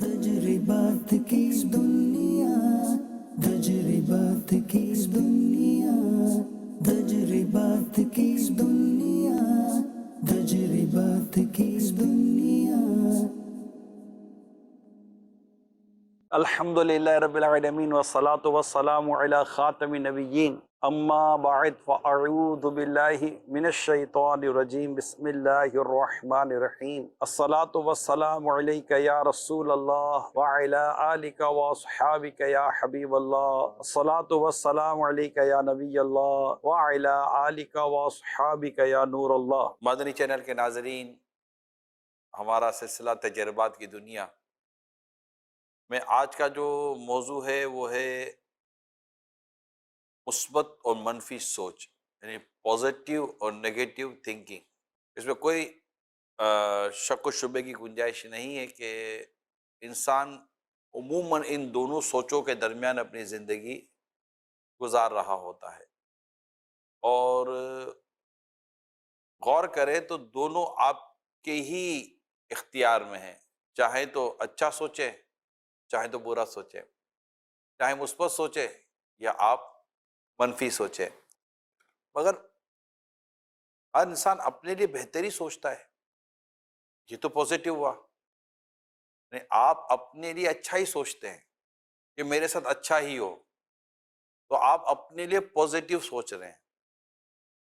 تجربات کی اس دنیا، تجربات کی اس دنیا، تجربات کی اس دنیا، تجربات کی اس دنیا۔ الحمد للہ رب العالمین والصلاة والسلام علی خاتم النبیین، اما بعد فاعوذ باللہ من الشیطان الرجیم، بسم اللہ الرحمن الرحیم۔ الصلاة والسلام علیک یا رسول اللہ وعلی آلک واصحابک یا حبیب اللہ، الصلاة والسلام علیک یا نبی اللہ وعلی آلک واصحابک یا نور اللہ۔ مدنی چینل کے ناظرین، ہمارا سلسلہ تجربات کی دنیا میں آج کا جو موضوع ہے وہ ہے مثبت اور منفی سوچ، یعنی پازیٹیو اور نیگیٹیو تھنکنگ۔ اس میں کوئی شک و شبے کی گنجائش نہیں ہے کہ انسان عموماً ان دونوں سوچوں کے درمیان اپنی زندگی گزار رہا ہوتا ہے، اور غور کرے تو دونوں آپ کے ہی اختیار میں ہیں، چاہے تو اچھا سوچیں چاہے تو برا سوچے، چاہے مثبت سوچے یا آپ منفی سوچے، مگر ہر انسان اپنے لیے بہتری سوچتا ہے۔ یہ تو پازیٹیو ہوا، نہیں، آپ اپنے لیے اچھا ہی سوچتے ہیں کہ میرے ساتھ اچھا ہی ہو، تو آپ اپنے لیے پازیٹیو سوچ رہے ہیں۔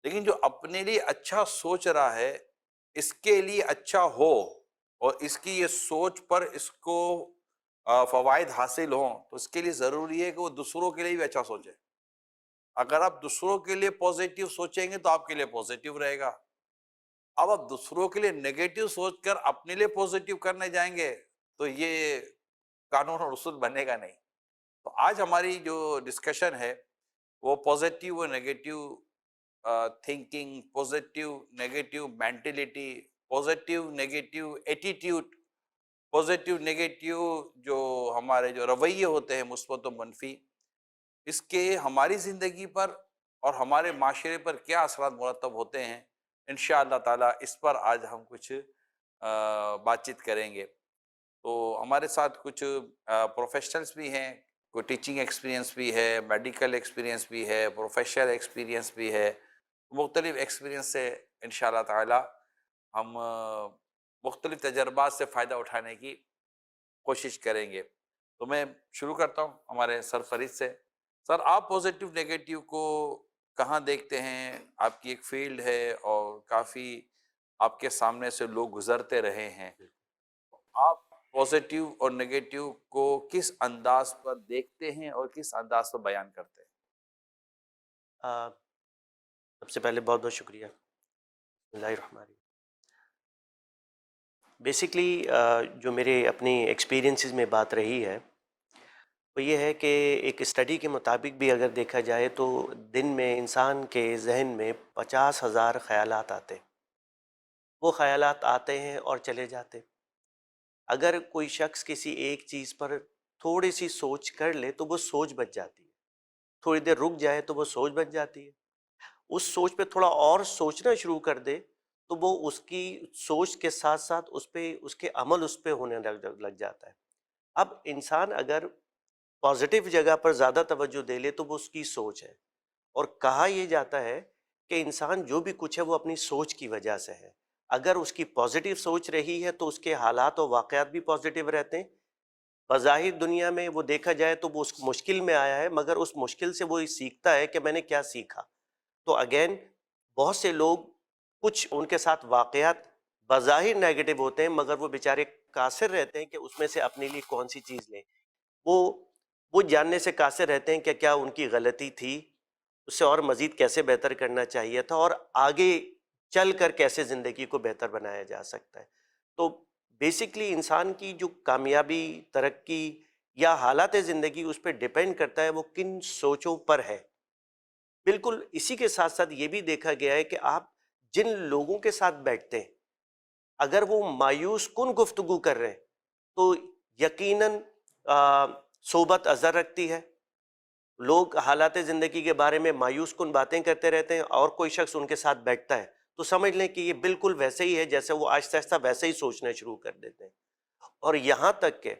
لیکن جو اپنے لیے اچھا سوچ رہا ہے، اس کے لیے اچھا ہو اور اس کی یہ سوچ پر اس کو فوائد حاصل ہوں، تو اس کے لیے ضروری ہے کہ وہ دوسروں کے لیے بھی اچھا سوچے۔ اگر آپ دوسروں کے لیے پازیٹیو سوچیں گے تو آپ کے لیے پازیٹیو رہے گا۔ اب آپ دوسروں کے لیے نیگیٹو سوچ کر اپنے لیے پازیٹیو کرنے جائیں گے تو یہ قانون اور اصول بنے گا نہیں۔ تو آج ہماری جو ڈسکشن ہے وہ پازیٹیو اور negative thinking, positive negative mentality, positive negative attitude, positive negative جو ہمارے جو رویے ہوتے ہیں مثبت و منفی، اس کے ہماری زندگی پر اور ہمارے معاشرے پر کیا اثرات مرتب ہوتے ہیں، انشاءاللہ تعالیٰ اس پر آج ہم کچھ بات چیت کریں گے۔ تو ہمارے ساتھ کچھ پروفیشنلز بھی ہیں، کوئی ٹیچنگ ایکسپیرینس بھی ہے، میڈیکل ایکسپیرینس بھی ہے، پروفیشنل ایکسپیرینس بھی ہے، مختلف ایکسپیرینس سے انشاءاللہ تعالیٰ ہم مختلف تجربات سے فائدہ اٹھانے کی کوشش کریں گے۔ تو میں شروع کرتا ہوں ہمارے سر فرید سے۔ سر، آپ پازیٹیو نیگیٹو کو کہاں دیکھتے ہیں؟ آپ کی ایک فیلڈ ہے اور کافی آپ کے سامنے سے لوگ گزرتے رہے ہیں، آپ پازیٹیو اور نیگیٹو کو کس انداز پر دیکھتے ہیں اور کس انداز پر بیان کرتے ہیں؟ سب سے پہلے بہت بہت شکریہ۔ بسم اللہ الرحمن الرحیم۔ بیسکلی جو میرے اپنی ایکسپیرینسز میں بات رہی ہے وہ یہ ہے کہ ایک اسٹڈی کے مطابق بھی اگر دیکھا جائے تو دن میں انسان کے ذہن میں 50,000 خیالات آتے ہیں۔ وہ خیالات آتے ہیں اور چلے جاتے۔ اگر کوئی شخص کسی ایک چیز پر تھوڑی سی سوچ کر لے تو وہ سوچ بچ جاتی ہے، تھوڑی دیر رک جائے تو وہ سوچ بچ جاتی ہے، اس سوچ پہ تھوڑا اور سوچنا شروع کر دے تو وہ اس کی سوچ کے ساتھ ساتھ اس کے عمل اس پہ ہونے لگ جاتا ہے۔ اب انسان اگر پازیٹیو جگہ پر زیادہ توجہ دے لے تو وہ اس کی سوچ ہے، اور کہا یہ جاتا ہے کہ انسان جو بھی کچھ ہے وہ اپنی سوچ کی وجہ سے ہے۔ اگر اس کی پازیٹیو سوچ رہی ہے تو اس کے حالات و واقعات بھی پازیٹیو رہتے ہیں۔ بظاہر دنیا میں وہ دیکھا جائے تو وہ اس مشکل میں آیا ہے، مگر اس مشکل سے وہ سیکھتا ہے کہ میں نے کیا سیکھا۔ تو اگین بہت سے لوگ، کچھ ان کے ساتھ واقعات بظاہر نیگیٹو ہوتے ہیں مگر وہ بیچارے قاصر رہتے ہیں کہ اس میں سے اپنے لیے کون سی چیز لیں۔ وہ جاننے سے قاصر رہتے ہیں کہ کیا ان کی غلطی تھی، اس سے اور مزید کیسے بہتر کرنا چاہیے تھا، اور آگے چل کر کیسے زندگی کو بہتر بنایا جا سکتا ہے۔ تو بیسکلی انسان کی جو کامیابی، ترقی یا حالات زندگی اس پہ ڈیپینڈ کرتا ہے وہ کن سوچوں پر ہے۔ بالکل اسی کے ساتھ ساتھ یہ بھی دیکھا گیا ہے کہ آپ جن لوگوں کے ساتھ بیٹھتے ہیں اگر وہ مایوس کن گفتگو کر رہے ہیں تو یقیناً صحبت اثر رکھتی ہے۔ لوگ حالات زندگی کے بارے میں مایوس کن باتیں کرتے رہتے ہیں اور کوئی شخص ان کے ساتھ بیٹھتا ہے تو سمجھ لیں کہ یہ بالکل ویسے ہی ہے جیسے وہ آہستہ آہستہ ویسے ہی سوچنا شروع کر دیتے ہیں۔ اور یہاں تک کہ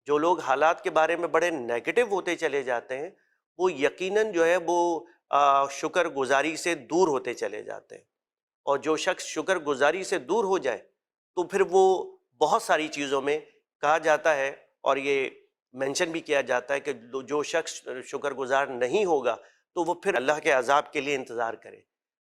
جو لوگ حالات کے بارے میں بڑے نیگیٹو ہوتے چلے جاتے ہیں وہ یقیناً جو ہے وہ شکر گزاری سے دور ہوتے چلے جاتے ہیں. اور جو شخص شکر گزاری سے دور ہو جائے تو پھر وہ بہت ساری چیزوں میں کہا جاتا ہے، اور یہ مینشن بھی کیا جاتا ہے کہ جو شخص شکر گزار نہیں ہوگا تو وہ پھر اللہ کے عذاب کے لیے انتظار کرے.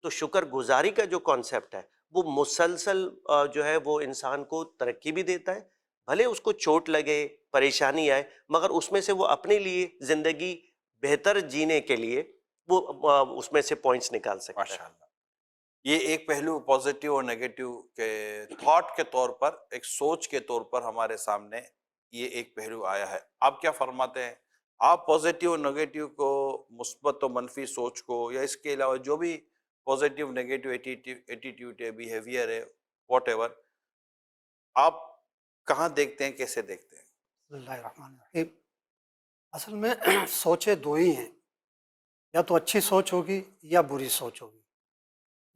تو شکر گزاری کا جو کانسیپٹ ہے وہ مسلسل جو ہے وہ انسان کو ترقی بھی دیتا ہے، بھلے اس کو چوٹ لگے، پریشانی آئے، مگر اس میں سے وہ اپنے لیے زندگی بہتر جینے کے لیے وہ اس میں سے پوائنٹس نکال سکتا ہے. ماشاء اللہ. یہ ایک پہلو پازیٹیو اور نیگیٹو کے تھاٹ کے طور پر، ایک سوچ کے طور پر ہمارے سامنے یہ ایک پہلو آیا ہے. آپ کیا فرماتے ہیں؟ آپ پازیٹیو اور نیگیٹو کو، مثبت و منفی سوچ کو، یا اس کے علاوہ جو بھی پازیٹیو نیگیٹو ایٹیٹیوڈ ہے، بیہیویئر ہے، واٹ ایور، آپ کہاں دیکھتے ہیں، کیسے دیکھتے ہیں؟ بسم اللہ الرحمن الرحیم. اصل میں سوچیں دو ہی ہیں، یا تو اچھی سوچ ہوگی یا بری سوچ ہوگی.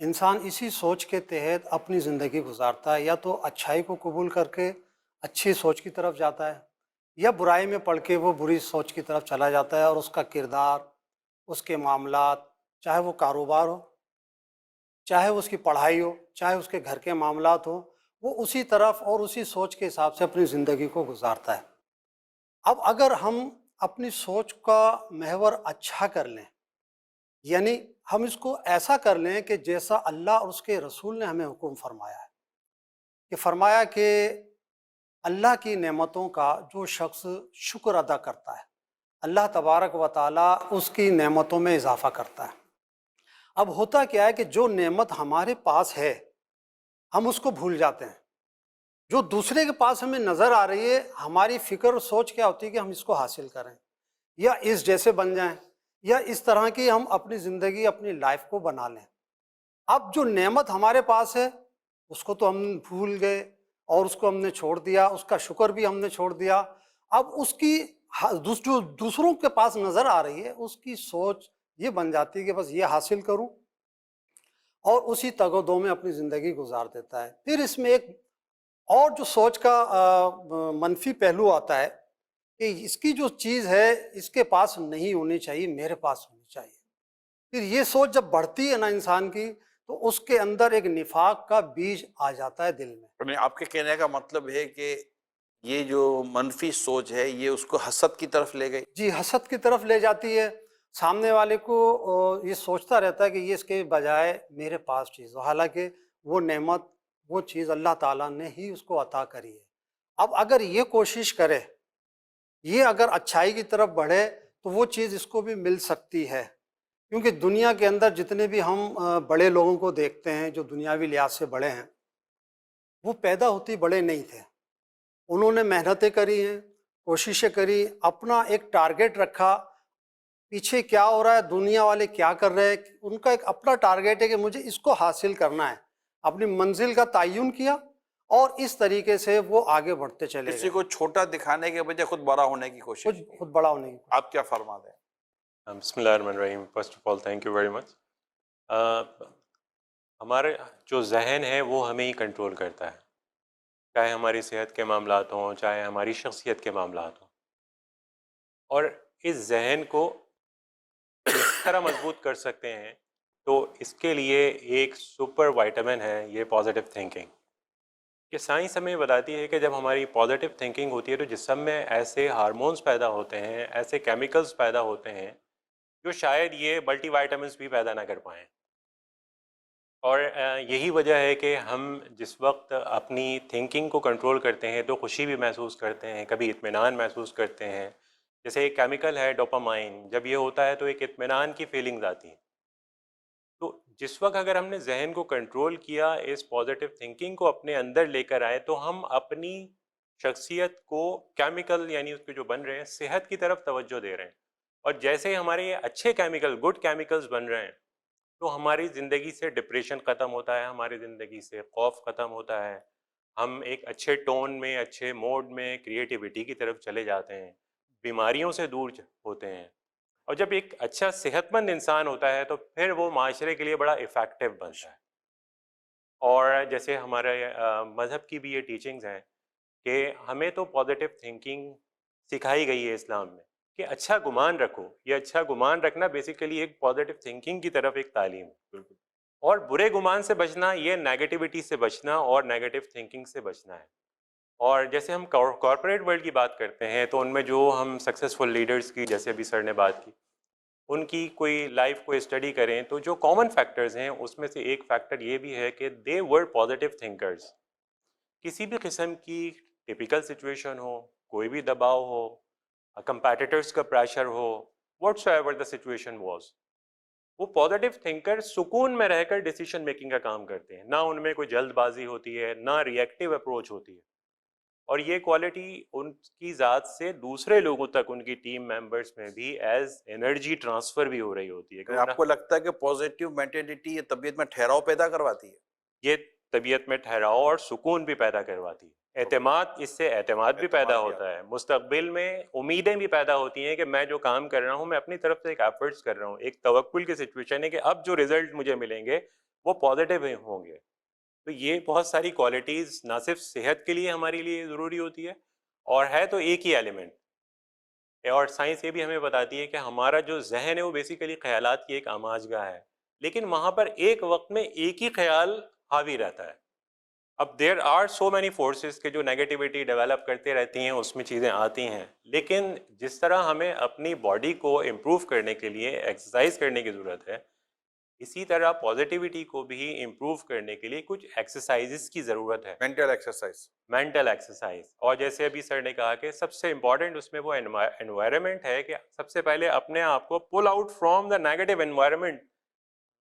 انسان اسی سوچ کے تحت اپنی زندگی گزارتا ہے، یا تو اچھائی کو قبول کر کے اچھی سوچ کی طرف جاتا ہے، یا برائی میں پڑھ کے وہ بری سوچ کی طرف چلا جاتا ہے، اور اس کا کردار، اس کے معاملات، چاہے وہ کاروبار ہو، چاہے اس کی پڑھائی ہو، چاہے اس کے گھر کے معاملات ہوں، وہ اسی طرف اور اسی سوچ کے حساب سے اپنی زندگی کو گزارتا ہے. اب اگر ہم اپنی سوچ کا محور اچھا کر لیں، یعنی ہم اس کو ایسا کر لیں کہ جیسا اللہ اور اس کے رسول نے ہمیں حکم فرمایا ہے، کہ فرمایا کہ اللہ کی نعمتوں کا جو شخص شکر ادا کرتا ہے، اللہ تبارک و تعالیٰ اس کی نعمتوں میں اضافہ کرتا ہے. اب ہوتا کیا ہے کہ جو نعمت ہمارے پاس ہے ہم اس کو بھول جاتے ہیں. جو دوسرے کے پاس ہمیں نظر آ رہی ہے، ہماری فکر اور سوچ کیا ہوتی ہے کہ ہم اس کو حاصل کریں، یا اس جیسے بن جائیں، یا اس طرح کی ہم اپنی زندگی، اپنی لائف کو بنا لیں. اب جو نعمت ہمارے پاس ہے اس کو تو ہم بھول گئے، اور اس کو ہم نے چھوڑ دیا، اس کا شکر بھی ہم نے چھوڑ دیا. اب اس کی جو دوسروں کے پاس نظر آ رہی ہے اس کی سوچ یہ بن جاتی ہے کہ بس یہ حاصل کروں، اور اسی تگ و دو میں اپنی زندگی گزار دیتا ہے. پھر اس میں ایک اور جو سوچ کا منفی پہلو آتا ہے کہ اس کی جو چیز ہے اس کے پاس نہیں ہونی چاہیے، میرے پاس ہونی چاہیے. پھر یہ سوچ جب بڑھتی ہے نا انسان کی، تو اس کے اندر ایک نفاق کا بیج آ جاتا ہے دل میں. یعنی آپ کے کہنے کا مطلب ہے کہ یہ جو منفی سوچ ہے یہ اس کو حسد کی طرف لے گئی. جی، حسد کی طرف لے جاتی ہے. سامنے والے کو یہ سوچتا رہتا ہے کہ یہ اس کے بجائے میرے پاس چیز ہو، حالانکہ وہ نعمت، وہ چیز اللہ تعالیٰ نے ہی اس کو عطا کری ہے. اب اگر یہ کوشش کرے، یہ اگر اچھائی کی طرف بڑھے تو وہ چیز اس کو بھی مل سکتی ہے. کیونکہ دنیا کے اندر جتنے بھی ہم بڑے لوگوں کو دیکھتے ہیں جو دنیاوی لحاظ سے بڑے ہیں، وہ پیدا ہوتی بڑے نہیں تھے. انہوں نے محنتیں کری ہیں، کوششیں کری، اپنا ایک ٹارگیٹ رکھا، پیچھے کیا ہو رہا ہے، دنیا والے کیا کر رہے ہیں، ان کا ایک اپنا ٹارگیٹ ہے کہ مجھے اس کو حاصل کرنا ہے. اپنی منزل کا تعین کیا، اور اس طریقے سے وہ آگے بڑھتے چلے کسی گئے، کو چھوٹا دکھانے کے بجائے خود بڑا ہونے کی کوشش کی. خود بڑا ہونے کی. آپ کیا فرماتے ہیں؟ بسم اللہ الرحمن الرحیم. First of all thank you very much. ہمارے جو ذہن ہے وہ ہمیں ہی کنٹرول کرتا ہے، چاہے ہماری صحت کے معاملات ہوں، چاہے ہماری شخصیت کے معاملات ہوں. اور اس ذہن کو کس طرح مضبوط کر سکتے ہیں، تو اس کے لیے ایک سپر وائٹامن ہے یہ پازیٹیو تھنکنگ. یہ سائنس ہمیں بتاتی ہے کہ جب ہماری پازیٹیو تھنکنگ ہوتی ہے تو جسم میں ایسے ہارمونز پیدا ہوتے ہیں، ایسے کیمیکلز پیدا ہوتے ہیں جو شاید یہ ملٹی وائٹامنس بھی پیدا نہ کر پائیں. اور یہی وجہ ہے کہ ہم جس وقت اپنی تھنکنگ کو کنٹرول کرتے ہیں تو خوشی بھی محسوس کرتے ہیں، کبھی اطمینان محسوس کرتے ہیں. جیسے ایک کیمیکل ہے ڈوپامائن، جب یہ ہوتا ہے تو ایک اطمینان کی فیلنگز آتی ہیں. تو جس وقت اگر ہم نے ذہن کو کنٹرول کیا، اس پازیٹیو تھنکنگ کو اپنے اندر لے کر آئے، تو ہم اپنی شخصیت کو کیمیکل یعنی اس کے جو بن رہے ہیں صحت کی طرف توجہ دے رہے ہیں. اور جیسے ہمارے یہ اچھے کیمیکل، گڈ کیمیکلز بن رہے ہیں، تو ہماری زندگی سے ڈپریشن ختم ہوتا ہے، ہماری زندگی سے خوف ختم ہوتا ہے، ہم ایک اچھے ٹون میں، اچھے موڈ میں، کریٹیوٹی کی طرف چلے جاتے ہیں، بیماریوں سے دور ہوتے ہیں. اور جب ایک اچھا صحت مند انسان ہوتا ہے تو پھر وہ معاشرے کے لیے بڑا افیکٹو بنتا ہے. اور جیسے ہمارے مذہب کی بھی یہ ٹیچنگز ہیں کہ ہمیں تو پازیٹیو تھنکنگ سکھائی گئی ہے اسلام میں کہ اچھا گمان رکھو. یہ اچھا گمان رکھنا بیسیکلی ایک پازیٹیو تھنکنگ کی طرف ایک تعلیم ہے. بالکل. اور برے گمان سے بچنا یہ نیگیٹیوٹی سے بچنا اور نیگیٹو تھنکنگ سے بچنا ہے. اور جیسے ہم کارپوریٹ ورلڈ کی بات کرتے ہیں تو ان میں جو ہم سکسیزفل لیڈرز کی جیسے ابھی سر نے بات کی ان کی کوئی لائف کو اسٹڈی کریں تو جو کامن فیکٹرز ہیں اس میں سے ایک فیکٹر یہ بھی ہے کہ دے ور پازیٹیو تھنکرز. کسی بھی قسم کی ٹپیکل سچویشن ہو, کوئی بھی دباؤ ہو, کمپیٹیٹرز کا pressure who, what's ever the situation was, وہ پازیٹیو تھنکر سکون میں رہ کر ڈیسیشن میکنگ کا کام کرتے ہیں. نہ ان میں کوئی جلد بازی ہوتی ہے, نہ ریئیکٹیو اپروچ ہوتی ہے. اور یہ کوالٹی ان کی ذات سے دوسرے لوگوں تک ان کی ٹیم ممبرس میں بھی ایز انرجی ٹرانسفر بھی ہو رہی ہوتی ہے. کہ آپ کو لگتا ہے کہ پازیٹیو مینٹلٹی یہ طبیعت میں ٹھہراؤ پیدا کرواتی ہے؟ یہ طبیعت میں ٹھہراؤ اور سکون بھی پیدا کرواتی ہے. اعتماد, اس سے اعتماد بھی پیدا ہوتا ہے. مستقبل میں امیدیں بھی پیدا ہوتی ہیں کہ میں جو کام کر رہا ہوں میں اپنی طرف سے ایک ایفرٹس کر رہا ہوں. ایک توکل کی سچویشن ہے کہ اب جو رزلٹ مجھے ملیں گے وہ پازیٹیو ہوں گے. تو یہ بہت ساری کوالٹیز نہ صرف صحت کے لیے ہمارے لیے ضروری ہوتی ہے اور ہے تو ایک ہی ایلیمنٹ. اور سائنس یہ بھی ہمیں بتاتی ہے کہ ہمارا جو ذہن ہے وہ بیسیکلی خیالات کی ایک آماج گاہ ہے, لیکن وہاں پر ایک وقت میں ایک ہی خیال حاوی رہتا ہے. اب there are so many forces کے جو نیگیٹیوٹی ڈیولپ کرتے رہتی ہیں, اس میں چیزیں آتی ہیں, لیکن جس طرح ہمیں اپنی باڈی کو امپروو کرنے کے لیے ایکسرسائز کرنے کی ضرورت ہے, اسی طرح پازیٹیوٹی کو بھی امپروو کرنے کے لیے کچھ ایکسرسائزز کی ضرورت ہے. Mental exercise. Mental exercise. اور جیسے ابھی سر نے کہا کہ سب سے امپورٹنٹ اس میں وہ انوائرمنٹ ہے کہ سب سے پہلے اپنے آپ کو pull out from the negative environment,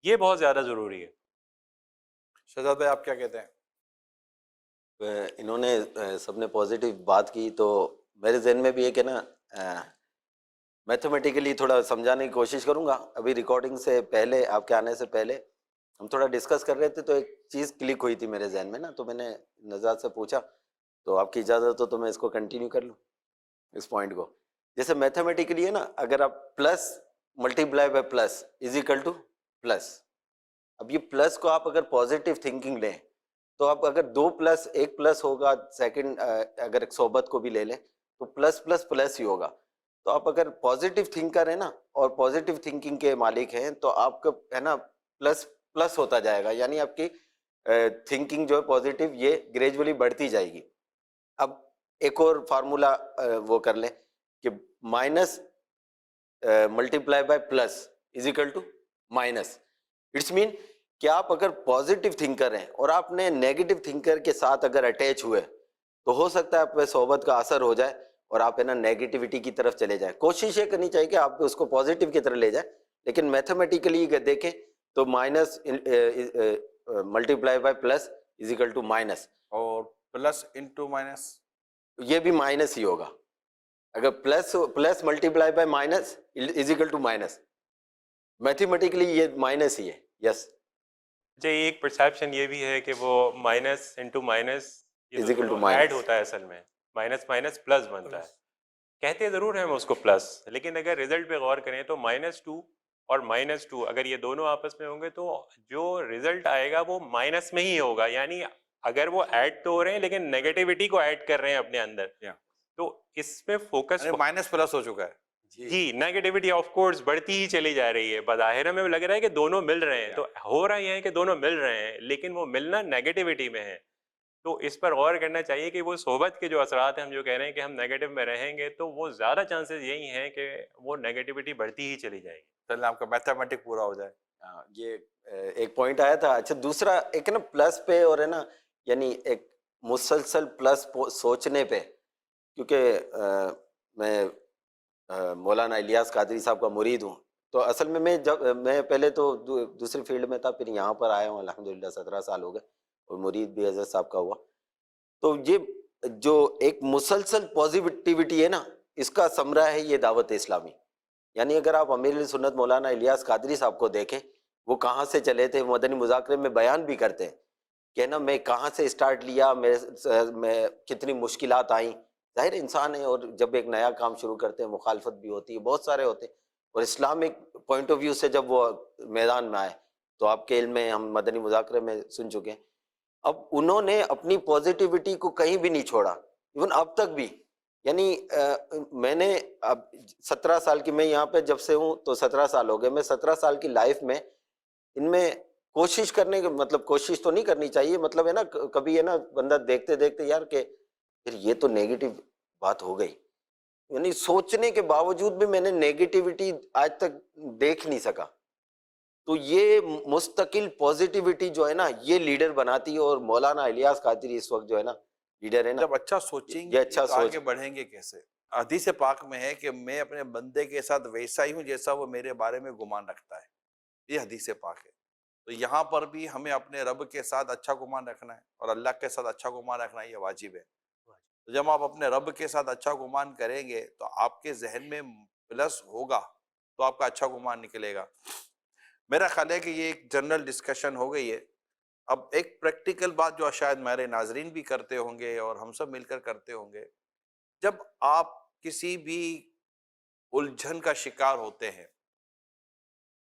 یہ بہت زیادہ ضروری ہے. شہزاد بھائی آپ کیا کہتے ہیں؟ انہوں نے سب نے پازیٹیو بات کی تو میرے ذہن میں بھی ہے کہ نا میتھمیٹیکلی تھوڑا سمجھانے کی کوشش کروں گا. ابھی ریکارڈنگ سے پہلے, آپ کے آنے سے پہلے ہم تھوڑا ڈسکس کر رہے تھے تو ایک چیز کلک ہوئی تھی میرے ذہن میں نا, تو میں نے نزاد سے پوچھا, تو آپ کی اجازت ہو تو میں اس کو کنٹینیو کر لوں اس پوائنٹ کو. جیسے میتھمیٹیکلی ہے نا, اگر آپ plus multiply by plus is equal two plus, اب یہ پلس کو آپ اگر پازیٹیو تھنکنگ لیں تو آپ اگر 2 پلس 1 پلس ہوگا, سیکنڈ اگر ایک صحبت کو بھی لے لیں تو پلس پلس پلس ہی ہوگا. تو آپ اگر پازیٹیو تھنکر ہیں نا اور پازیٹیو تھنکنگ کے مالک ہیں تو آپ کا ہے نا پلس پلس ہوتا جائے گا, یعنی آپ کی تھنکنگ جو ہے پازیٹیو یہ گریجولی بڑھتی جائے گی. اب ایک اور فارمولا وہ کر لیں کہ minus multiply by plus is equal to minus. It's mean کہ آپ اگر پازیٹیو تھنکر ہیں اور آپ نے نیگیٹو تھنکر کے ساتھ اگر اٹیچ ہوئے تو ہو سکتا ہے آپ پہ صحبت کا اثر ہو جائے اور آپ ہے نا نیگیٹیوٹی کی طرف چلے جائیں. کوشش یہ کرنی چاہیے کہ آپ اس کو پازیٹیو کی طرف لے جائیں, لیکن میتھمیٹیکلی اگر دیکھیں تو minus multiply by plus is equal to minus, اور پلس انٹو مائنس یہ بھی مائنس ہی ہوگا. اگر plus multiply by minus is equal to minus, mathematically یہ مائنس ہی ہے. یس, اچھا, ایک پرسیپشن یہ بھی ہے کہ وہ minus into minus is equal to minus add ہوتا ہے, اصل میں مائنس مائنس پلس بنتا ہے. کہتے ضرور ہیں ہم اس کو پلس, لیکن اگر رزلٹ پہ غور کریں تو -2 اور -2 اگر یہ دونوں آپس میں ہوں گے تو جو رزلٹ آئے گا وہ مائنس میں ہی ہوگا. یعنی اگر وہ ایڈ تو ہو رہے ہیں لیکن نیگیٹیوٹی کو ایڈ کر رہے ہیں اپنے اندر, تو اس میں فوکس مائنس پلس ہو چکا ہے. جی, نیگیٹیوٹی آف کورس بڑھتی ہی چلی جا رہی ہے. بظاہر میں لگ رہا ہے کہ دونوں مل رہے ہیں, تو ہو رہا یہ ہے کہ دونوں مل رہے ہیں, لیکن وہ ملنا نیگیٹیوٹی میں ہے. تو اس پر غور کرنا چاہیے کہ وہ صحبت کے جو اثرات ہیں, ہم جو کہہ رہے ہیں کہ ہم نیگیٹو میں رہیں گے تو وہ زیادہ چانسز یہی ہیں کہ وہ نیگیٹیوٹی بڑھتی ہی چلی جائے گی. چلیں آپ کا میتھمیٹک پورا ہو جائے. یہ ایک پوائنٹ آیا تھا. اچھا, دوسرا ایک نا پلس پہ اور ہے نا, یعنی ایک مسلسل پلس سوچنے پہ, کیونکہ میں مولانا الیاس قادری صاحب کا مرید ہوں, تو اصل میں میں پہلے تو دوسری فیلڈ میں تھا, پھر یہاں پر آیا ہوں الحمدللہ 17 سال ہو گئے, اور مرید بھی حضرت صاحب کا ہوا. تو یہ جو ایک مسلسل پازیٹیوٹی ہے نا, اس کا ثمرہ ہے یہ دعوت اسلامی. یعنی اگر آپ امیر سنت مولانا الیاس قادری صاحب کو دیکھیں, وہ کہاں سے چلے تھے, مدنی مذاکرے میں بیان بھی کرتے ہیں کہ نا میں کہاں سے اسٹارٹ لیا, میں کتنی مشکلات آئیں. ظاہر انسان ہے اور جب ایک نیا کام شروع کرتے ہیں مخالفت بھی ہوتی ہے, بہت سارے ہوتے ہیں, اور اسلامک پوائنٹ آف ویو سے جب وہ میدان میں آئے تو آپ کے علم میں ہم مدنی مذاکرے میں سن چکے ہیں. اب انہوں نے اپنی پازیٹیوٹی کو کہیں بھی نہیں چھوڑا, ایون اب تک بھی یعنی میں نے اب 17 سال کی، میں یہاں پہ جب سے ہوں تو 17 سال ہو گئے، میں 17 سال کی لائف میں ان میں کوشش کرنے کے مطلب کوشش تو نہیں کرنی چاہیے، مطلب ہے نا کبھی ہے نا بندہ دیکھتے دیکھتے یار کہ پھر یہ تو نیگیٹو بات ہو گئی، یعنی سوچنے کے باوجود بھی میں نے نیگیٹیوٹی آج تک دیکھ نہیں سکا. تو یہ مستقل پازیٹیوٹی جو ہے نا یہ لیڈر بناتی ہے، اور مولانا الیاس قادری اس وقت جو ہے نا لیڈر ہے نا. جب اچھا سوچیں یہ گے اچھا تو سوچ، آگے بڑھیں گے کیسے؟ حدیث پاک میں ہے کہ میں اپنے بندے کے ساتھ ویسا ہی ہوں جیسا وہ میرے بارے میں گمان رکھتا ہے. یہ حدیث پاک ہے. تو یہاں پر بھی ہمیں اپنے رب کے ساتھ اچھا گمان رکھنا ہے، اور اللہ کے ساتھ اچھا گمان رکھنا یہ واجب ہے. تو جب آپ اپنے رب کے ساتھ اچھا گمان کریں گے تو آپ کے ذہن میں پلس ہوگا تو آپ کا اچھا گمان نکلے گا. میرا خیال ہے کہ یہ ایک جنرل ڈسکشن ہو گئی ہے. اب ایک پریکٹیکل بات جو شاید ہمارے ناظرین بھی کرتے ہوں گے اور ہم سب مل کر کرتے ہوں گے، جب آپ کسی بھی الجھن کا شکار ہوتے ہیں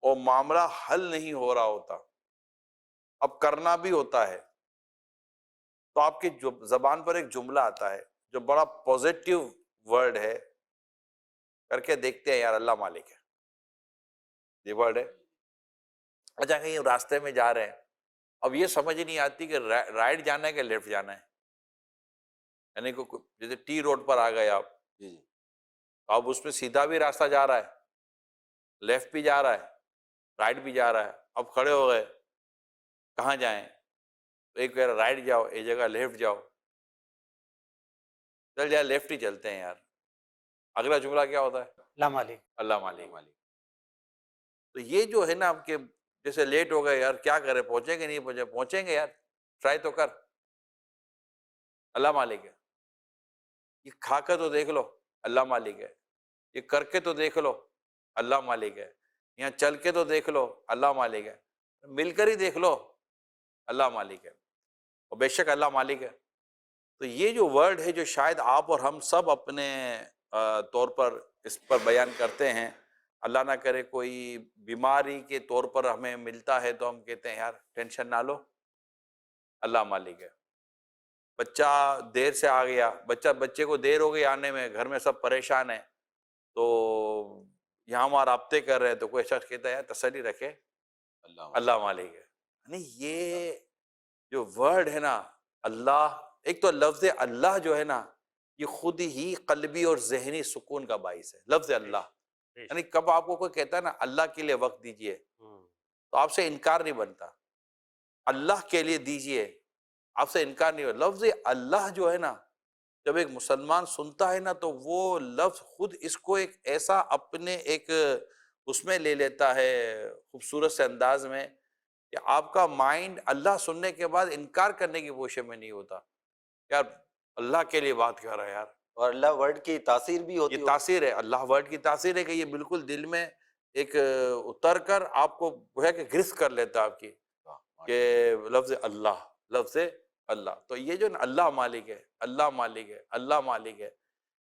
اور معاملہ حل نہیں ہو رہا ہوتا، اب کرنا بھی ہوتا ہے، تو آپ کی زبان پر ایک جملہ آتا ہے جو بڑا پوزیٹیو ورڈ ہے، کر کے دیکھتے ہیں یار اللہ مالک ہے. یہ ورڈ ہے. اچھا کہیں راستے میں جا رہے ہیں، اب یہ سمجھ نہیں آتی کہ رائٹ جانا ہے کہ لیفٹ جانا ہے. یعنی کہ جیسے ٹی روڈ پر آ گئے آپ، اب اس میں سیدھا بھی راستہ جا رہا ہے، لیفٹ بھی جا رہا ہے، رائٹ بھی جا رہا ہے. اب کھڑے ہو گئے کہاں جائیں؟ ایک کہہ رہا رائٹ جاؤ، ایک جگہ لیفٹ جاؤ. چل جائے لیفٹ ہی چلتے ہیں یار. اگلا جملہ کیا ہوتا ہے؟ لا مالک. اللہ مالک. تو یہ جو ہے نا آپ کے جیسے لیٹ ہو گئے یار کیا کریں، پہنچیں گے نہیں پہنچے، پہنچیں گے یار، ٹرائی تو کر، اللہ مالک ہے. یہ کھا کے تو دیکھ لو، اللہ مالک ہے. یہ کر کے تو دیکھ لو، اللہ مالک ہے. یہاں چل کے تو دیکھ لو، اللہ مالک ہے. مل کر ہی دیکھ لو، اللہ مالک ہے. اور بے شک اللہ مالک ہے. تو یہ جو ورڈ ہے جو شاید آپ اور ہم سب اپنے طور پر اس پر بیان کرتے ہیں، اللہ نہ کرے کوئی بیماری کے طور پر ہمیں ملتا ہے تو ہم کہتے ہیں یار ٹینشن نہ لو، اللہ مالک ہے. بچہ دیر سے آ گیا، بچے کو دیر ہو گئی آنے میں، گھر میں سب پریشان ہیں، تو یہاں وہاں رابطے کر رہے ہیں، تو کوئی شخص کہتا ہے یار تسلی رکھے، اللہ مالک ہے. یعنی یہ جو ورڈ ہے نا اللہ، ایک تو لفظ اللہ جو ہے نا یہ خود ہی قلبی اور ذہنی سکون کا باعث ہے. لفظ اللہ یعنی کب آپ کو کوئی کہتا ہے نا اللہ کے لیے وقت دیجئے تو آپ سے انکار نہیں بنتا. اللہ کے لیے دیجئے، آپ سے انکار نہیں ہوتا. لفظ اللہ جو ہے نا جب ایک مسلمان سنتا ہے نا تو وہ لفظ خود اس کو ایک ایسا اپنے ایک اس میں لے لیتا ہے خوبصورت سے انداز میں کہ آپ کا مائنڈ اللہ سننے کے بعد انکار کرنے کی کوشش میں نہیں ہوتا. یار اللہ کے لیے بات کر رہا ہے یار. اور اللہ ورڈ کی تاثیر بھی ہوتی یہ تاثیر ہے، اللہ ورڈ کی تاثیر ہے کہ یہ بالکل دل میں ایک اتر کر آپ کو ہے کہ گرفت کر لیتا آپ کی کہ لفظ اللہ، لفظ اللہ. تو یہ جو اللہ مالک ہے، اللہ مالک ہے، اللہ مالک ہے،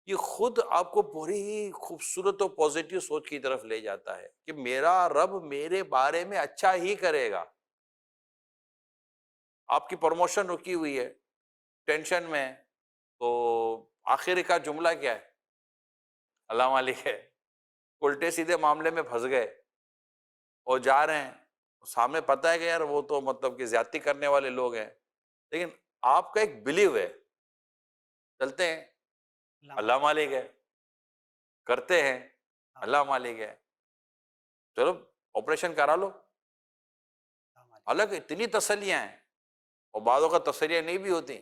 یہ خود آپ کو بڑی ہی خوبصورت اور پازیٹیو سوچ کی طرف لے جاتا ہے کہ میرا رب میرے بارے میں اچھا ہی کرے گا. آپ کی پروموشن رکی ہوئی ہے، ٹینشن میں، تو آخر کا جملہ کیا ہے؟ اللہ مالک ہے. الٹے سیدھے معاملے میں پھنس گئے اور جا رہے ہیں، سامنے پتہ ہے کہ یار وہ تو مطلب کہ زیادتی کرنے والے لوگ ہیں، لیکن آپ کا ایک بلیو ہے، چلتے ہیں اللہ مالک ہے، کرتے ہیں اللہ مالک ہے، چلو آپریشن کرا لو. حالانکہ اتنی تسلیاں ہیں اور بعضوں کا تسلیاں نہیں بھی ہوتی،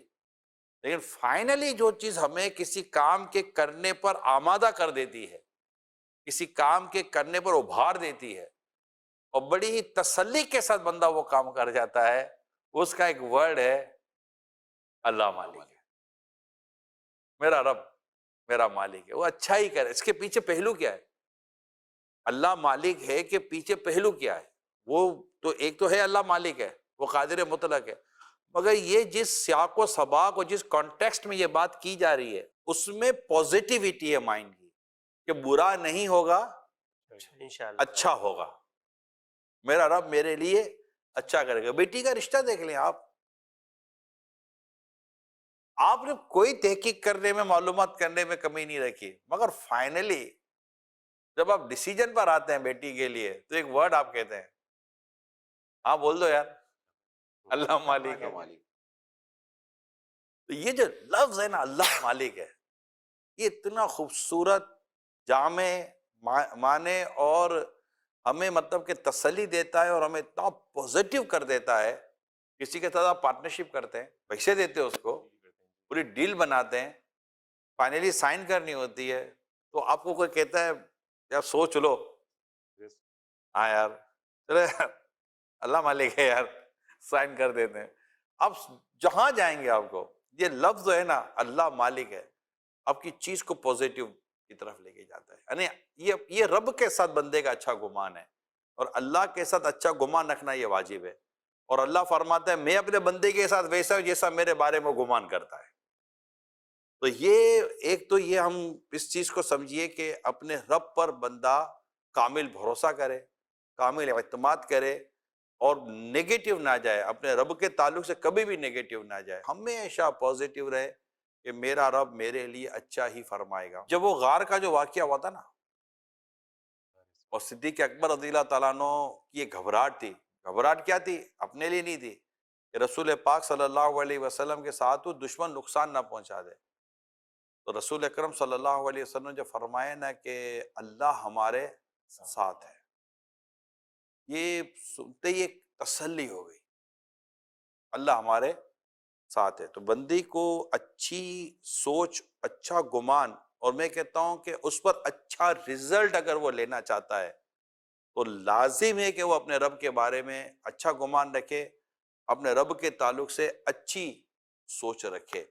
لیکن فائنلی جو چیز ہمیں کسی کام کے کرنے پر آمادہ کر دیتی ہے، کسی کام کے کرنے پر ابھار دیتی ہے اور بڑی ہی تسلی کے ساتھ بندہ وہ کام کر جاتا ہے، اس کا ایک ورڈ ہے اللہ مالک ہے. میرا رب میرا مالک ہے، وہ اچھا ہی کرے. اس کے پیچھے پہلو کیا ہے؟ اللہ مالک ہے کہ پیچھے پہلو کیا ہے؟ وہ تو ایک تو ہے اللہ مالک ہے، وہ قادر مطلق ہے، مگر یہ جس سیاق و سباق اور جس کانٹیکسٹ میں یہ بات کی جا رہی ہے اس میں پوزیٹیوٹی ہے مائنڈ کی کہ برا نہیں ہوگا، انشاءاللہ اچھا ہوگا. میرا رب میرے لیے اچھا کرے گا. بیٹی کا رشتہ دیکھ لیں آپ، آپ نے کوئی تحقیق کرنے میں، معلومات کرنے میں کمی نہیں رکھی، مگر فائنلی جب آپ ڈیسیجن پر آتے ہیں بیٹی کے لیے تو ایک ورڈ آپ کہتے ہیں، ہاں بول دو یار، اللہ مالک ہے۔ تو یہ جو لفظ ہے نا اللہ مالک ہے، یہ اتنا خوبصورت، جامع معنی اور ہمیں مطلب کہ تسلی دیتا ہے اور ہمیں اتنا پوزیٹیو کر دیتا ہے۔ کسی کے ساتھ آپ پارٹنرشپ کرتے ہیں، پیسے دیتے ہیں اس کو، پوری ڈیل بناتے ہیں، فائنلی سائن کرنی ہوتی ہے تو آپ کو کوئی کہتا ہے یار سوچ لو، ہاں یار چلے اللہ مالک ہے یار، سائن کر دیتے ہیں۔ اب جہاں جائیں گے آپ کو یہ لفظ جو ہے نا اللہ مالک ہے، آپ کی چیز کو پوزیٹیو کی طرف لے کے جاتا ہے۔ یعنی یہ رب کے ساتھ بندے کا اچھا گمان ہے، اور اللہ کے ساتھ اچھا گمان رکھنا یہ واجب ہے، اور اللہ فرماتا ہے میں اپنے بندے کے ساتھ ویسا ہوں جیسا میرے بارے میں گمان کرتا ہے۔ تو یہ ایک تو یہ ہم اس چیز کو سمجھیے کہ اپنے رب پر بندہ کامل بھروسہ کرے، کامل اعتماد کرے، اور نیگیٹو نہ جائے، اپنے رب کے تعلق سے کبھی بھی نیگیٹو نہ جائے، ہمیشہ پوزیٹو رہے کہ میرا رب میرے لیے اچھا ہی فرمائے گا۔ جب وہ غار کا جو واقعہ ہوا تھا نا، اور صدیق اکبر رضی اللہ تعالیٰ عنہ کی یہ گھبراہٹ تھی، گھبراہٹ کیا تھی؟ اپنے لیے نہیں تھی کہ رسول پاک صلی اللہ علیہ وسلم کے ساتھ دشمن نقصان نہ پہنچا دے۔ تو رسول اکرم صلی اللہ علیہ وسلم نے جو فرمایا نا کہ اللہ ہمارے ساتھ ہے، یہ سنتے ہی ایک تسلی ہو گئی، اللہ ہمارے ساتھ ہے۔ تو بندی کو اچھی سوچ، اچھا گمان، اور میں کہتا ہوں کہ اس پر اچھا رزلٹ اگر وہ لینا چاہتا ہے تو لازم ہے کہ وہ اپنے رب کے بارے میں اچھا گمان رکھے، اپنے رب کے تعلق سے اچھی سوچ رکھے۔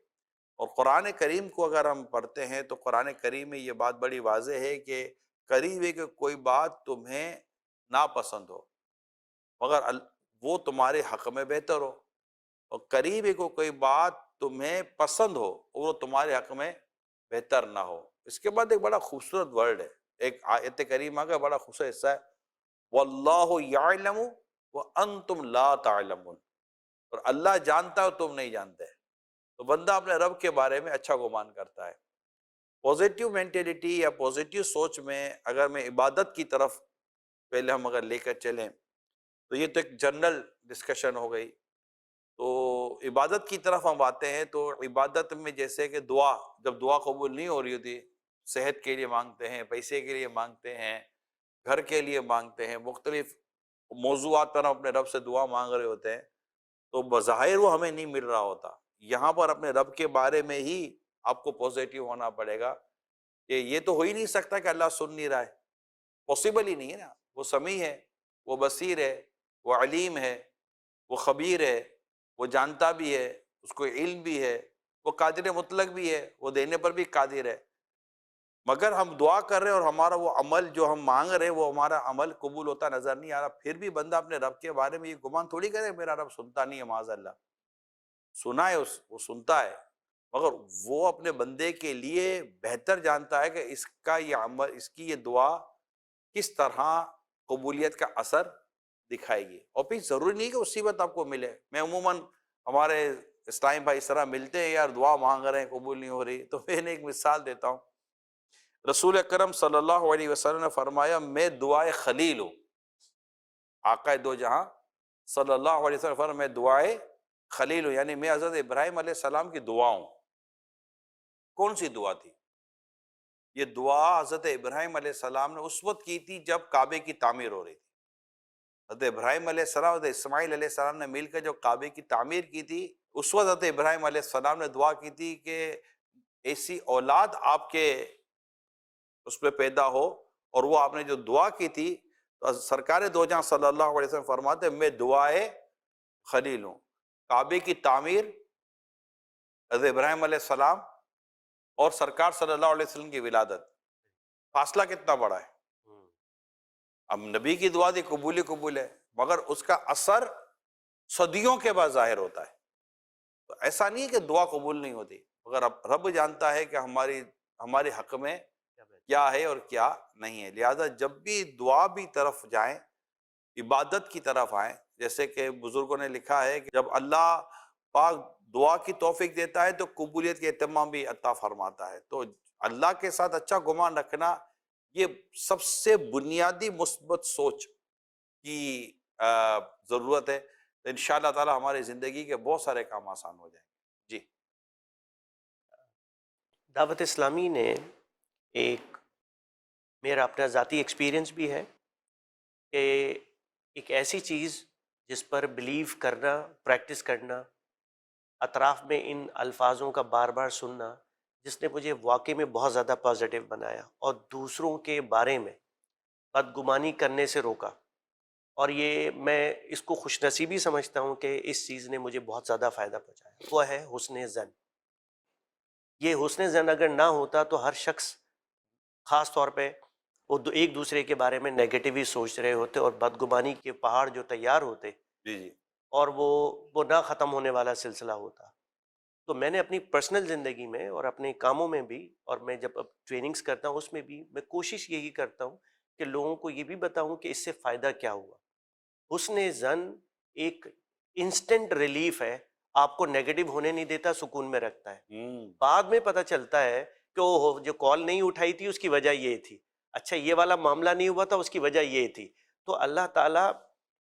اور قرآن کریم کو اگر ہم پڑھتے ہیں تو قرآن کریم میں یہ بات بڑی واضح ہے کہ قریب ہے کہ کوئی بات تمہیں ناپسند ہو مگر وہ تمہارے حق میں بہتر ہو، اور قریب ہے کہ کوئی بات تمہیں پسند ہو اور وہ تمہارے حق میں بہتر نہ ہو۔ اس کے بعد ایک بڑا خوبصورت ورڈ ہے، ایک آیت کریمہ کا بڑا خوبصورت حصہ ہے، واللہ یعلم وانتم لا تعلمون، اور اللہ جانتا ہے تم نہیں جانتے۔ تو بندہ اپنے رب کے بارے میں اچھا گمان کرتا ہے۔ پوزیٹیو مینٹیلٹی یا پوزیٹیو سوچ میں اگر میں عبادت کی طرف پہلے ہم اگر لے کر چلیں تو یہ تو ایک جنرل ڈسکشن ہو گئی۔ تو عبادت کی طرف ہم آتے ہیں تو عبادت میں جیسے کہ دعا، جب دعا قبول نہیں ہو رہی ہوتی، صحت کے لیے مانگتے ہیں، پیسے کے لیے مانگتے ہیں، گھر کے لیے مانگتے ہیں، مختلف موضوعات پر ہم اپنے رب سے دعا مانگ رہے ہوتے ہیں، تو بظاہر وہ ہمیں نہیں مل رہا ہوتا۔ یہاں پر اپنے رب کے بارے میں ہی آپ کو پوزیٹیو ہونا پڑے گا کہ یہ تو ہو ہی نہیں سکتا کہ اللہ سن نہیں رہا ہے، پاسبل ہی نہیں ہے نا۔ وہ سمیع ہے، وہ بصیر ہے، وہ علیم ہے، وہ خبیر ہے، وہ جانتا بھی ہے، اس کو علم بھی ہے، وہ قادر مطلق بھی ہے، وہ دینے پر بھی قادر ہے۔ مگر ہم دعا کر رہے ہیں اور ہمارا وہ عمل جو ہم مانگ رہے ہیں وہ ہمارا عمل قبول ہوتا نظر نہیں آ رہا، پھر بھی بندہ اپنے رب کے بارے میں یہ گمان تھوڑی کرے میرا رب سنتا نہیں ہے، معاذ اللہ، سنا ہے، وہ سنتا ہے، مگر وہ اپنے بندے کے لیے بہتر جانتا ہے کہ اس کا یہ عمل، اس کی یہ دعا کس طرح قبولیت کا اثر دکھائے گی۔ اور پھر ضروری نہیں کہ اسی وقت آپ کو ملے۔ میں عموماً ہمارے اسلامی بھائی اس طرح ملتے ہیں، یار دعا مانگ رہے ہیں قبول نہیں ہو رہی، تو میں نے ایک مثال دیتا ہوں۔ رسول اکرم صلی اللہ علیہ وسلم نے فرمایا میں دعائے خلیل ہوں، آقا دو جہاں صلی اللہ علیہ وسلم فرمایا میں دعائے خلیل ہوں، یعنی میں حضرت ابراہیم علیہ السلام کی دعا ہوں۔ کون سی دعا تھی یہ؟ دعا حضرت ابراہیم علیہ السلام نے اس وقت کی تھی جب کعبے کی تعمیر ہو رہی تھی۔ حضرت ابراہیم علیہ السلام، حضرت اسماعیل علیہ السلام نے مل کر جو کعبے کی تعمیر کی تھی، اس وقت حضرت ابراہیم علیہ السلام نے دعا کی تھی کہ ایسی اولاد آپ کے اس پہ پیدا ہو، اور وہ آپ نے جو دعا کی تھی تو سرکار دو جہاں صلی اللہ علیہ وسلم فرماتے ہیں میں دعائے خلیل ہوں۔ کعبے کی تعمیر، حضرت ابراہیم علیہ السلام اور سرکار صلی اللہ علیہ وسلم کی ولادت، فاصلہ کتنا بڑا ہے۔ اب نبی کی دعا دی قبول ہے، مگر اس کا اثر صدیوں کے بعد ظاہر ہوتا ہے۔ تو ایسا نہیں ہے کہ دعا قبول نہیں ہوتی، مگر رب جانتا ہے کہ ہمارے حق میں کیا ہے اور کیا نہیں ہے۔ لہذا جب بھی دعا بھی طرف جائیں، عبادت کی طرف آئیں، جیسے کہ بزرگوں نے لکھا ہے کہ جب اللہ پاک دعا کی توفیق دیتا ہے تو قبولیت کے اہتمام بھی عطا فرماتا ہے. تو اللہ کے ساتھ اچھا گمان رکھنا یہ سب سے بنیادی مثبت سوچ کی ضرورت ہے. ان شاء اللہ تعالی ہماری زندگی کے بہت سارے کام آسان ہو جائیں گے. جی. دعوت اسلامی نے ایک میرا اپنا ذاتی ایکسپیرینس بھی ہے کہ ایک ایسی چیز جس پر بلیو کرنا، پریکٹس کرنا، اطراف میں ان الفاظوں کا بار بار سننا، جس نے مجھے واقعی میں بہت زیادہ پازیٹیو بنایا اور دوسروں کے بارے میں بدگمانی کرنے سے روکا. اور یہ میں اس کو خوش نصیبی سمجھتا ہوں کہ اس چیز نے مجھے بہت زیادہ فائدہ پہنچایا. وہ ہے حسن ظن. یہ حسن ظن اگر نہ ہوتا تو ہر شخص، خاص طور پہ وہ ایک دوسرے کے بارے میں نیگیٹو ہی سوچ رہے ہوتے اور بدگمانی کے پہاڑ جو تیار ہوتے جی جی. اور وہ نہ ختم ہونے والا سلسلہ ہوتا. تو میں نے اپنی پرسنل زندگی میں اور اپنے کاموں میں بھی، اور میں جب اب ٹریننگز کرتا ہوں اس میں بھی، میں کوشش یہی کرتا ہوں کہ لوگوں کو یہ بھی بتاؤں کہ اس سے فائدہ کیا ہوا. حسن ظن ایک انسٹنٹ ریلیف ہے، آپ کو نیگیٹو ہونے نہیں دیتا، سکون میں رکھتا ہے. بعد میں پتہ چلتا ہے کہ وہ جو کال نہیں اٹھائی تھی اس کی وجہ یہ تھی، اچھا یہ والا معاملہ نہیں ہوا تھا اس کی وجہ یہ تھی. تو اللہ تعالیٰ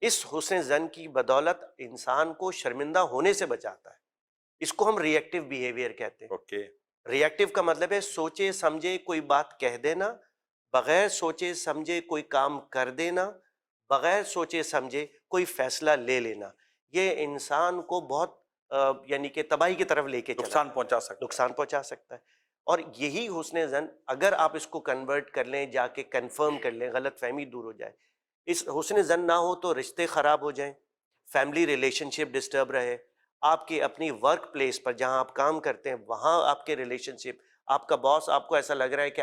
اس حسن ظن کی بدولت انسان کو شرمندہ ہونے سے بچاتا ہے. اس کو ہم ری ایکٹیو بیہیویئر کہتے ہیں. اوکے. ری ایکٹیو کا مطلب ہے سوچے سمجھے کوئی بات کہہ دینا، بغیر سوچے سمجھے کوئی کام کر دینا، بغیر سوچے سمجھے کوئی فیصلہ لے لینا. یہ انسان کو بہت یعنی کہ تباہی کی طرف لے کے نقصان پہنچا سکتا ہے. نقصان پہنچا سکتا ہے. اور یہی حسن ظن اگر آپ اس کو کنورٹ کر لیں، جا کے کنفرم کر لیں، غلط فہمی دور ہو جائے. اس حسن ظن نہ ہو تو رشتے خراب ہو جائیں، فیملی ریلیشن شپ ڈسٹرب رہے، آپ کی اپنی ورک پلیس پر جہاں آپ کام کرتے ہیں وہاں آپ کے ریلیشن شپ، آپ کا باس آپ کو ایسا لگ رہا ہے کہ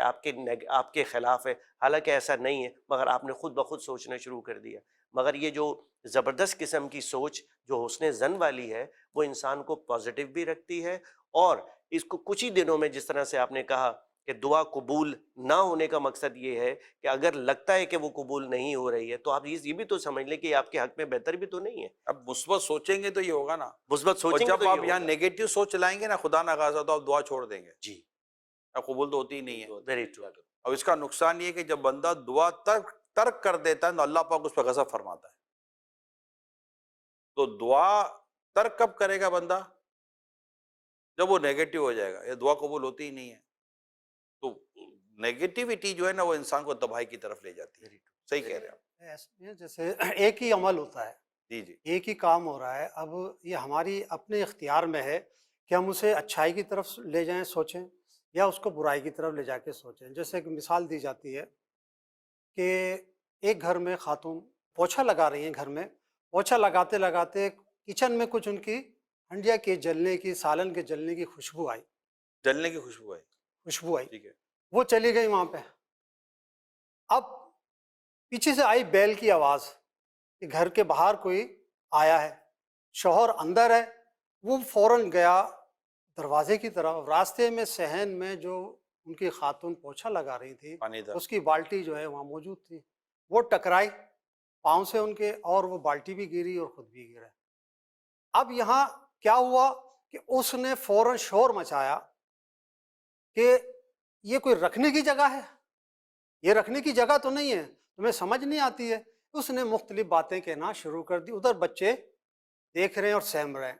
آپ کے خلاف ہے، حالانکہ ایسا نہیں ہے، مگر آپ نے خود بخود سوچنا شروع کر دیا. مگر یہ جو زبردست قسم کی سوچ جو حسن ظن والی ہے وہ انسان کو پازیٹیو بھی رکھتی ہے. اور اس کو کچھ ہی دنوں میں، جس طرح سے آپ نے کہا کہ دعا قبول نہ ہونے کا مقصد یہ ہے کہ اگر لگتا ہے کہ وہ قبول نہیں ہو رہی ہے تو آپ یہ بھی تو سمجھ لیں کہ یہ آپ کے حق میں بہتر بھی تو نہیں ہے. اب مثبت سوچیں گے تو یہ ہوگا نا. مثبت اور سوچیں گے جب تو آپ یہ یہاں ہوگا. نیگیٹو سوچ لائیں گے نا، خدا نہ خواستہ، تو آپ دعا چھوڑ دیں گے. جی اب قبول تو ہوتی ہی نہیں ہے. Very true. اور اس کا نقصان یہ ہے کہ جب بندہ دعا ترک کر دیتا ہے تو اللہ پاک اس پہ غضب فرماتا ہے. تو دعا ترک کب کرے گا بندہ؟ جب وہ نیگیٹو ہو جائے گا. یہ دعا قبول ہوتی ہی نہیں ہے. تو نیگیٹیوٹی جو ہے نا وہ انسان کو تباہی کی طرف لے جاتی ہے. صحیح کہہ رہے ہیں آپ. جیسے ایک ہی عمل ہوتا ہے، جی جی. ایک ہی کام ہو رہا ہے، اب یہ ہماری اپنے اختیار میں ہے کہ ہم اسے اچھائی کی طرف لے جائیں سوچیں، یا اس کو برائی کی طرف لے جا کے سوچیں. جیسے ایک مثال دی جاتی ہے کہ ایک گھر میں خاتون پوچھا لگا رہی ہیں، گھر میں پوچھا لگاتے لگاتے کچن میں کچھ ان کی ہنڈیا کے جلنے کی، سالن کے جلنے کی خوشبو آئی. جلنے کی خوشبو آئی. ٹھیک ہے. وہ چلی گئی وہاں پہ. اب پیچھے سے آئی بیل کی آواز کہ گھر کے باہر کوئی آیا ہے. شوہر اندر ہے، وہ فوراً گیا دروازے کی طرف. راستے میں صحن میں جو ان کی خاتون پوچھا لگا رہی تھی اس کی بالٹی جو ہے وہاں موجود تھی. وہ ٹکرائی پاؤں سے ان کے، اور وہ بالٹی بھی گری اور خود بھی گرا. اب یہاں کیا ہوا کہ اس نے فوراً شور مچایا کہ یہ کوئی رکھنے کی جگہ ہے، یہ رکھنے کی جگہ تو نہیں ہے، تمہیں سمجھ نہیں آتی ہے. اس نے مختلف باتیں کہنا شروع کر دی. ادھر بچے دیکھ رہے ہیں اور سہم رہے ہیں.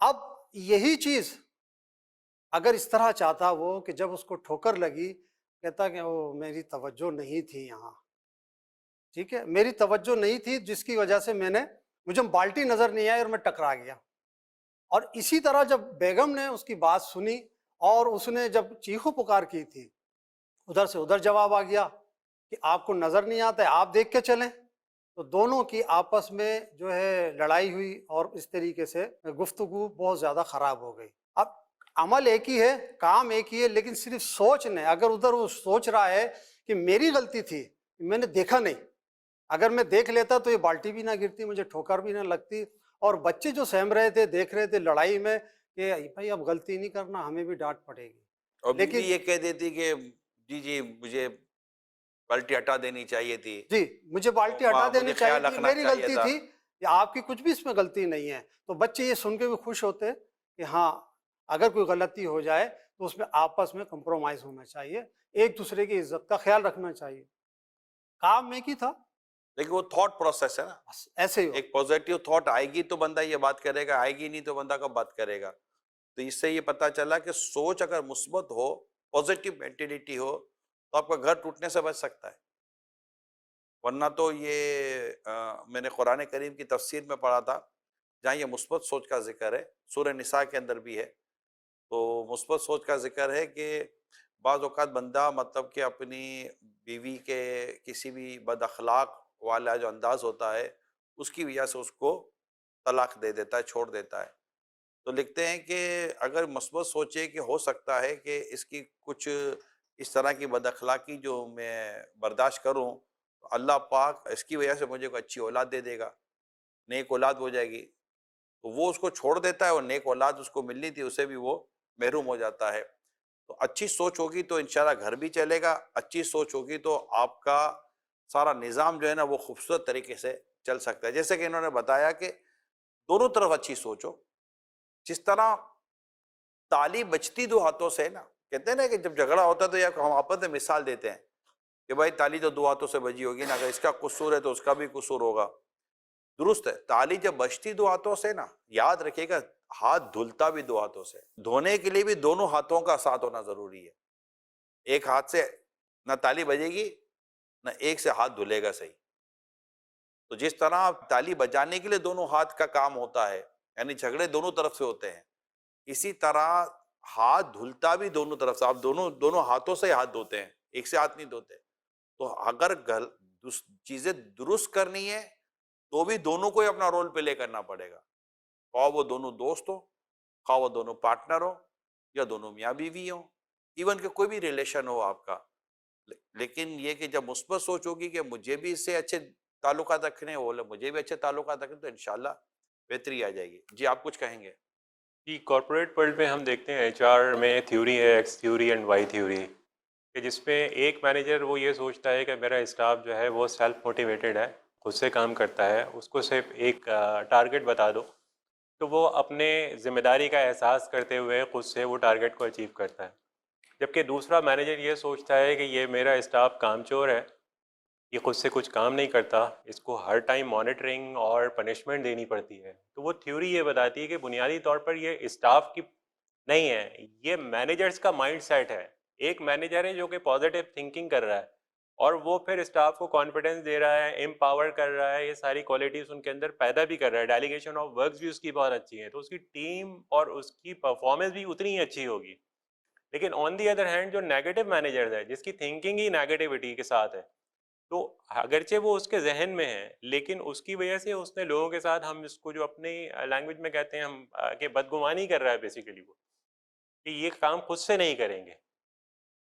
اب یہی چیز اگر اس طرح چاہتا وہ کہ جب اس کو ٹھوکر لگی کہتا کہ وہ میری توجہ نہیں تھی یہاں، ٹھیک ہے، میری توجہ نہیں تھی جس کی وجہ سے مجھے بالٹی نظر نہیں آئی اور میں ٹکرا گیا. اور اسی طرح جب بیگم نے اس کی بات سنی اور اس نے جب چیخو پکار کی تھی، ادھر سے ادھر جواب آ گیا کہ آپ کو نظر نہیں آتا ہے، آپ دیکھ کے چلیں. تو دونوں کی آپس میں جو ہے لڑائی ہوئی اور اس طریقے سے گفتگو بہت زیادہ خراب ہو گئی. اب عمل ایک ہی ہے، کام ایک ہی ہے، لیکن صرف سوچ نے، اگر ادھر وہ سوچ رہا ہے کہ میری غلطی تھی، میں نے دیکھا نہیں، اگر میں دیکھ لیتا تو یہ بالٹی بھی نہ گرتی، مجھے ٹھوکر بھی نہ لگتی. اور بچے جو سہم رہے تھے، دیکھ رہے تھے لڑائی میں کہ بھائی اب غلطی نہیں کرنا، ہمیں بھی ڈانٹ پڑے گی. اور لیکن یہ کہہ دیتی کہ جی مجھے بالٹی ہٹا دینی چاہیے تھی، جی مجھے بالٹی ہٹا دینی مجھے خیال چاہیے تھی، رکھنا میری چاہیے غلطی تھا. تھی. یا آپ کی کچھ بھی اس میں غلطی نہیں ہے، تو بچے یہ سن کے بھی خوش ہوتے ہیں کہ ہاں اگر کوئی غلطی ہو جائے تو اس میں آپس میں کمپرومائز ہونا چاہیے، ایک دوسرے کی عزت کا خیال رکھنا چاہیے. کام میں کی تھا لیکن وہ تھاٹ پروسیس ہے نا، بس ایسے ہی ہو. ایک پازیٹیو تھاٹ آئے گی تو بندہ یہ بات کرے گا، آئے گی نہیں تو بندہ کب بات کرے گا. تو اس سے یہ پتہ چلا کہ سوچ اگر مثبت ہو، پازیٹیو مینٹیلٹی ہو، تو آپ کا گھر ٹوٹنے سے بچ سکتا ہے. ورنہ تو یہ میں نے قرآن کریم کی تفسیر میں پڑھا تھا جہاں یہ مثبت سوچ کا ذکر ہے، سورہ نساء کے اندر بھی ہے. تو مثبت سوچ کا ذکر ہے کہ بعض اوقات بندہ مطلب کہ اپنی بیوی کے کسی بھی بد اخلاق والا جو انداز ہوتا ہے اس کی وجہ سے اس کو طلاق دے دیتا ہے، چھوڑ دیتا ہے. تو لکھتے ہیں کہ اگر مثبت سوچے کہ ہو سکتا ہے کہ اس کی کچھ اس طرح کی بد اخلاقی جو میں برداشت کروں، اللہ پاک اس کی وجہ سے مجھے کوئی اچھی اولاد دے دے گا، نیک اولاد ہو جائے گی، تو وہ اس کو چھوڑ دیتا ہے اور نیک اولاد اس کو ملنی تھی اسے بھی وہ محروم ہو جاتا ہے. تو اچھی سوچ ہوگی تو انشاءاللہ گھر بھی چلے گا، اچھی سوچ ہوگی تو آپ کا سارا نظام جو ہے نا وہ خوبصورت طریقے سے چل سکتا ہے. جیسے کہ انہوں نے بتایا کہ دونوں طرف اچھی سوچ ہو. جس طرح تالی بجتی دو ہاتھوں سے نا، کہتے ہیں نا کہ جب جھگڑا ہوتا ہے تو یا ہم آپس میں مثال دیتے ہیں کہ بھائی تالی تو دو ہاتھوں سے بجی ہوگی نا، اگر اس کا قصور ہے تو اس کا بھی قصور ہوگا. درست ہے، تالی جب بجتی دو ہاتھوں سے نا، یاد رکھیے گا ہاتھ دھلتا بھی دو ہاتھوں سے. دھونے کے لیے بھی دونوں ہاتھوں کا ساتھ ہونا ضروری ہے. ایک ہاتھ سے نہ تالی بجے گی نہ ایک سے ہاتھ دھلے گا صحیح. تو جس طرح تالی بجانے کے لیے دونوں ہاتھ کا کام ہوتا ہے، یعنی جھگڑے دونوں طرف سے ہوتے ہیں، اسی طرح ہاتھ دھلتا بھی دونوں طرف سے. آپ دونوں ہاتھوں سے ہی ہاتھ دھوتے ہیں، ایک سے ہاتھ نہیں دھوتے. تو اگر چیزیں درست کرنی ہے تو بھی دونوں کو ہی اپنا رول پلے کرنا پڑے گا، خواہ وہ دونوں دوست ہو، خواہ وہ دونوں پارٹنر ہو، یا دونوں میاں بیوی ہوں، ایون کہ کوئی بھی ریلیشن ہو آپ کا. لیکن یہ کہ جب مثبت سوچ ہوگی کہ مجھے بھی اس سے اچھے تعلقات رکھنے، وہ مجھے بھی اچھے تعلقات رکھنے، تو انشاءاللہ بہتری آ جائے گی. جی آپ کچھ کہیں گے؟ جی، کارپوریٹ ورلڈ میں ہم دیکھتے ہیں ایچ آر میں تھیوری ہے X theory and Y theory, کہ جس میں ایک مینیجر وہ یہ سوچتا ہے کہ میرا اسٹاف جو ہے وہ سیلف موٹیویٹڈ ہے، خود سے کام کرتا ہے، اس کو صرف ایک ٹارگٹ بتا دو تو وہ اپنے ذمہ داری کا احساس کرتے ہوئے خود سے وہ ٹارگٹ کو اچیو کرتا ہے. جبکہ دوسرا مینیجر یہ سوچتا ہے کہ یہ میرا اسٹاف کام چور ہے، یہ خود سے کچھ کام نہیں کرتا، اس کو ہر ٹائم مانیٹرنگ اور پنشمنٹ دینی پڑتی ہے. تو وہ تھیوری یہ بتاتی ہے کہ بنیادی طور پر یہ اسٹاف کی نہیں ہے، یہ مینیجرز کا مائنڈ سیٹ ہے. ایک مینیجر ہے جو کہ پازیٹیو تھنکنگ کر رہا ہے اور وہ پھر اسٹاف کو کانفیڈنس دے رہا ہے، امپاور کر رہا ہے، یہ ساری کوالٹیز ان کے اندر پیدا بھی کر رہا ہے. ڈیلیگیشن آف ورکس بھی اس کی بہت اچھی ہے، تو اس کی ٹیم اور اس کی پرفارمنس بھی اتنی ہی اچھی ہوگی. لیکن آن دی ادر ہینڈ جو نیگیٹو مینیجر ہے، جس کی تھنکنگ ہی نیگیٹیوٹی کے ساتھ ہے، تو اگرچہ وہ اس کے ذہن میں ہے لیکن اس کی وجہ سے اس نے لوگوں کے ساتھ، ہم اس کو جو اپنی لینگویج میں کہتے ہیں ہم کہ بدگمانی کر رہا ہے بیسیکلی، وہ کہ یہ کام خود سے نہیں کریں گے.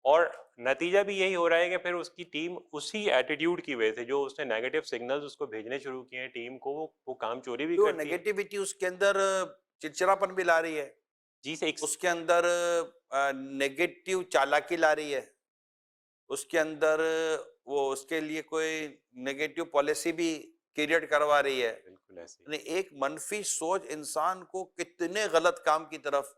اور نتیجہ بھی یہی ہو رہا ہے کہ پھر اس کی ٹیم اسی ایٹیٹیوڈ کی وجہ سے جو اس نے نیگیٹو سگنلز اس کو بھیجنے شروع کیے ہیں ٹیم کو، وہ کام چوری بھی جو کرتی ہے. نیگیٹیوٹی اس کے اندر چڑچڑاپن بھی لا رہی ہے، جی سے اس کے اندر نیگیٹیو چالاکی لا رہی ہے، اس کے اندر وہ اس کے لیے کوئی نیگیٹیو پالیسی بھی کریٹ کروا رہی ہے. بالکل ایسے ہی. یعنی ایک منفی سوچ انسان کو کتنے غلط کام کی طرف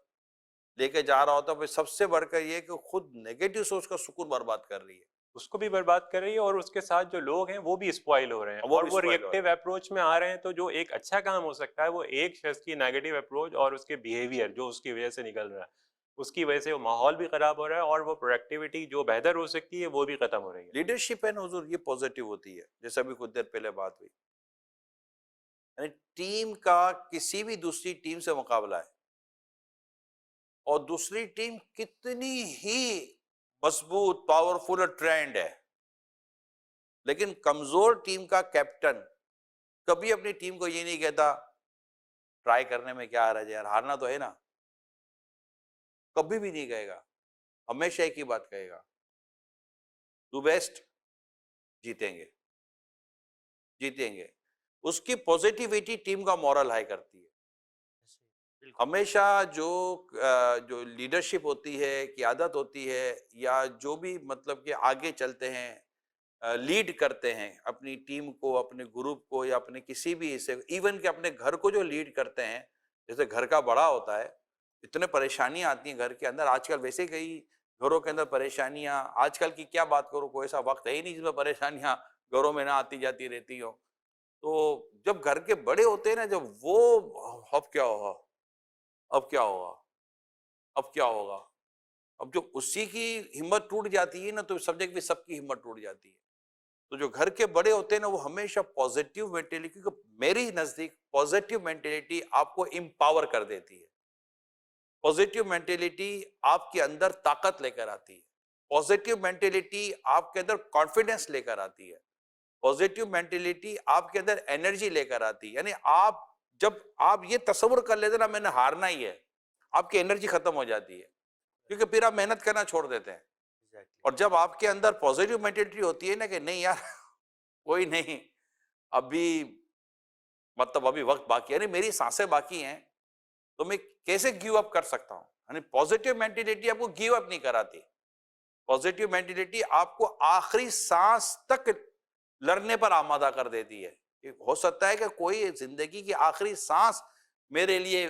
لے کے جا رہا ہوتا ہے. پھر سب سے بڑھ کر یہ کہ خود نیگیٹو سوچ کا سکون برباد کر رہی ہے، اس کو بھی برباد کر رہی ہے اور اس کے ساتھ جو لوگ ہیں وہ بھی اسپوائل ہو رہے ہیں، وہ اور بھی وہ spoil ہو رہے ریئیکٹیو اپروچ میں آ رہے ہیں. تو جو ایک اچھا کام ہو سکتا ہے وہ ایک شخص کی نیگیٹو اپروچ اور اس کے بیہیویئر جو اس کی وجہ سے نکل رہا ہے، اس کی وجہ سے وہ ماحول بھی خراب ہو رہا ہے اور وہ پروڈکٹیوٹی جو بہتر ہو سکتی ہے وہ بھی ختم ہو رہی ہے. لیڈرشپ ہے نا حضور، یہ پازیٹیو ہوتی ہے. جیسے ابھی کچھ دیر پہلے بات ہوئی، یعنی ٹیم کا کسی بھی دوسری ٹیم سے مقابلہ ہے اور دوسری ٹیم کتنی ہی مضبوط، پاورفل اور ٹرینڈ ہے، لیکن کمزور ٹیم کا کیپٹن کبھی اپنی ٹیم کو یہ نہیں کہتا ٹرائی کرنے میں کیا حرج ہے یار، ہارنا تو ہے نا. کبھی بھی نہیں کہے گا، ہمیشہ ایک ہی بات کہے گا، ڈو بیسٹ، جیتیں گے جیتیں گے. اس کی پوزیٹیوٹی ٹیم کا مورل ہائی کرتی ہے. ہمیشہ جو لیڈرشپ ہوتی ہے، قیادت ہوتی ہے، یا جو بھی مطلب کہ آگے چلتے ہیں لیڈ کرتے ہیں اپنی ٹیم کو, اپنے گروپ کو, یا اپنے کسی بھی حصے کو, ایون کہ اپنے گھر کو جو لیڈ کرتے ہیں, جیسے گھر کا بڑا ہوتا ہے, اتنے پریشانیاں آتی ہیں گھر کے اندر. آج کل ویسے کئی گھروں کے اندر پریشانیاں, آج کل کی کیا بات کروں, کوئی ایسا وقت ہے ہی نہیں جس میں پریشانیاں گھروں میں نہ آتی جاتی رہتی ہوں. تو جب گھر کے بڑے ہوتے ہیں نا, جب وہ اب کیا ہوگا, اب کیا ہوگا, اب کیا ہوگا, اب جو اسی کی ہمت ٹوٹ جاتی ہے نا, تو سمجھے کہ سب کی ہمت ٹوٹ جاتی ہے. تو جو گھر کے بڑے ہوتے ہیں نا, وہ ہمیشہ پازیٹیو مینٹیلٹی, کیونکہ میری نزدیک پازیٹیو مینٹیلٹی آپ کو امپاور کر دیتی ہے. پازیٹیو مینٹیلٹی آپ کے اندر طاقت لے کر آتی ہے. پازیٹیو مینٹیلٹی آپ کے اندر کانفیڈنس لے کر آتی ہے. پازیٹیو مینٹیلٹی آپ کے اندر انرجی لے کر آتی ہے. یعنی جب آپ یہ تصور کر لیتے نا میں نے ہارنا ہی ہے, آپ کی انرجی ختم ہو جاتی ہے, کیونکہ پھر آپ محنت کرنا چھوڑ دیتے ہیں. اور جب آپ کے اندر پازیٹیو مینٹیلٹی ہوتی ہے نا کہ نہیں یار کوئی نہیں, ابھی مطلب ابھی وقت باقی ہے, یعنی میری سانسیں باقی ہیں, تو میں کیسے گیو اپ کر سکتا ہوں. یعنی پازیٹیو مینٹیلٹی آپ کو گیو اپ نہیں کراتی. پازیٹیو مینٹیلٹی آپ کو آخری سانس تک لڑنے پر آمادہ کر دیتی ہے. ہو سکتا ہے کہ کوئی زندگی کی آخری سانس میرے لیے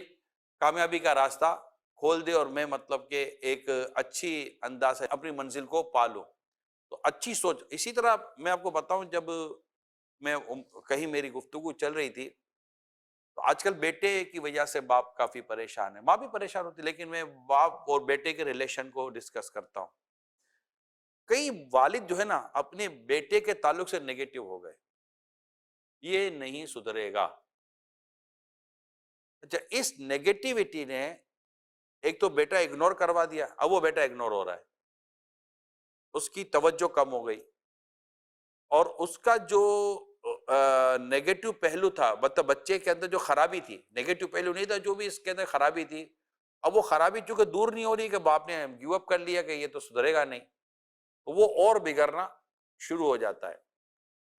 کامیابی کا راستہ کھول دے, اور میں مطلب کہ ایک اچھی انداز سے اپنی منزل کو پالوں. تو اچھی سوچ. اسی طرح میں آپ کو بتاؤں, جب میں کہیں میری گفتگو چل رہی تھی, تو آج کل بیٹے کی وجہ سے باپ کافی پریشان ہے, ماں بھی پریشان ہوتی, لیکن میں باپ اور بیٹے کے ریلیشن کو ڈسکس کرتا ہوں. کئی والد جو ہے نا اپنے بیٹے کے تعلق سے نیگیٹو ہو گئے, یہ نہیں سدھرے گا. اچھا, اس نیگیٹیوٹی نے ایک تو بیٹا اگنور کروا دیا, اب وہ بیٹا اگنور ہو رہا ہے, اس کی توجہ کم ہو گئی, اور اس کا جو نیگیٹو پہلو تھا, مطلب بچے کے اندر جو خرابی تھی, نیگیٹو پہلو نہیں تھا, جو بھی اس کے اندر خرابی تھی, اب وہ خرابی چونکہ دور نہیں ہو رہی کہ باپ نے گیو اپ کر لیا کہ یہ تو سدھرے گا نہیں, تو وہ اور بگڑنا شروع ہو جاتا ہے.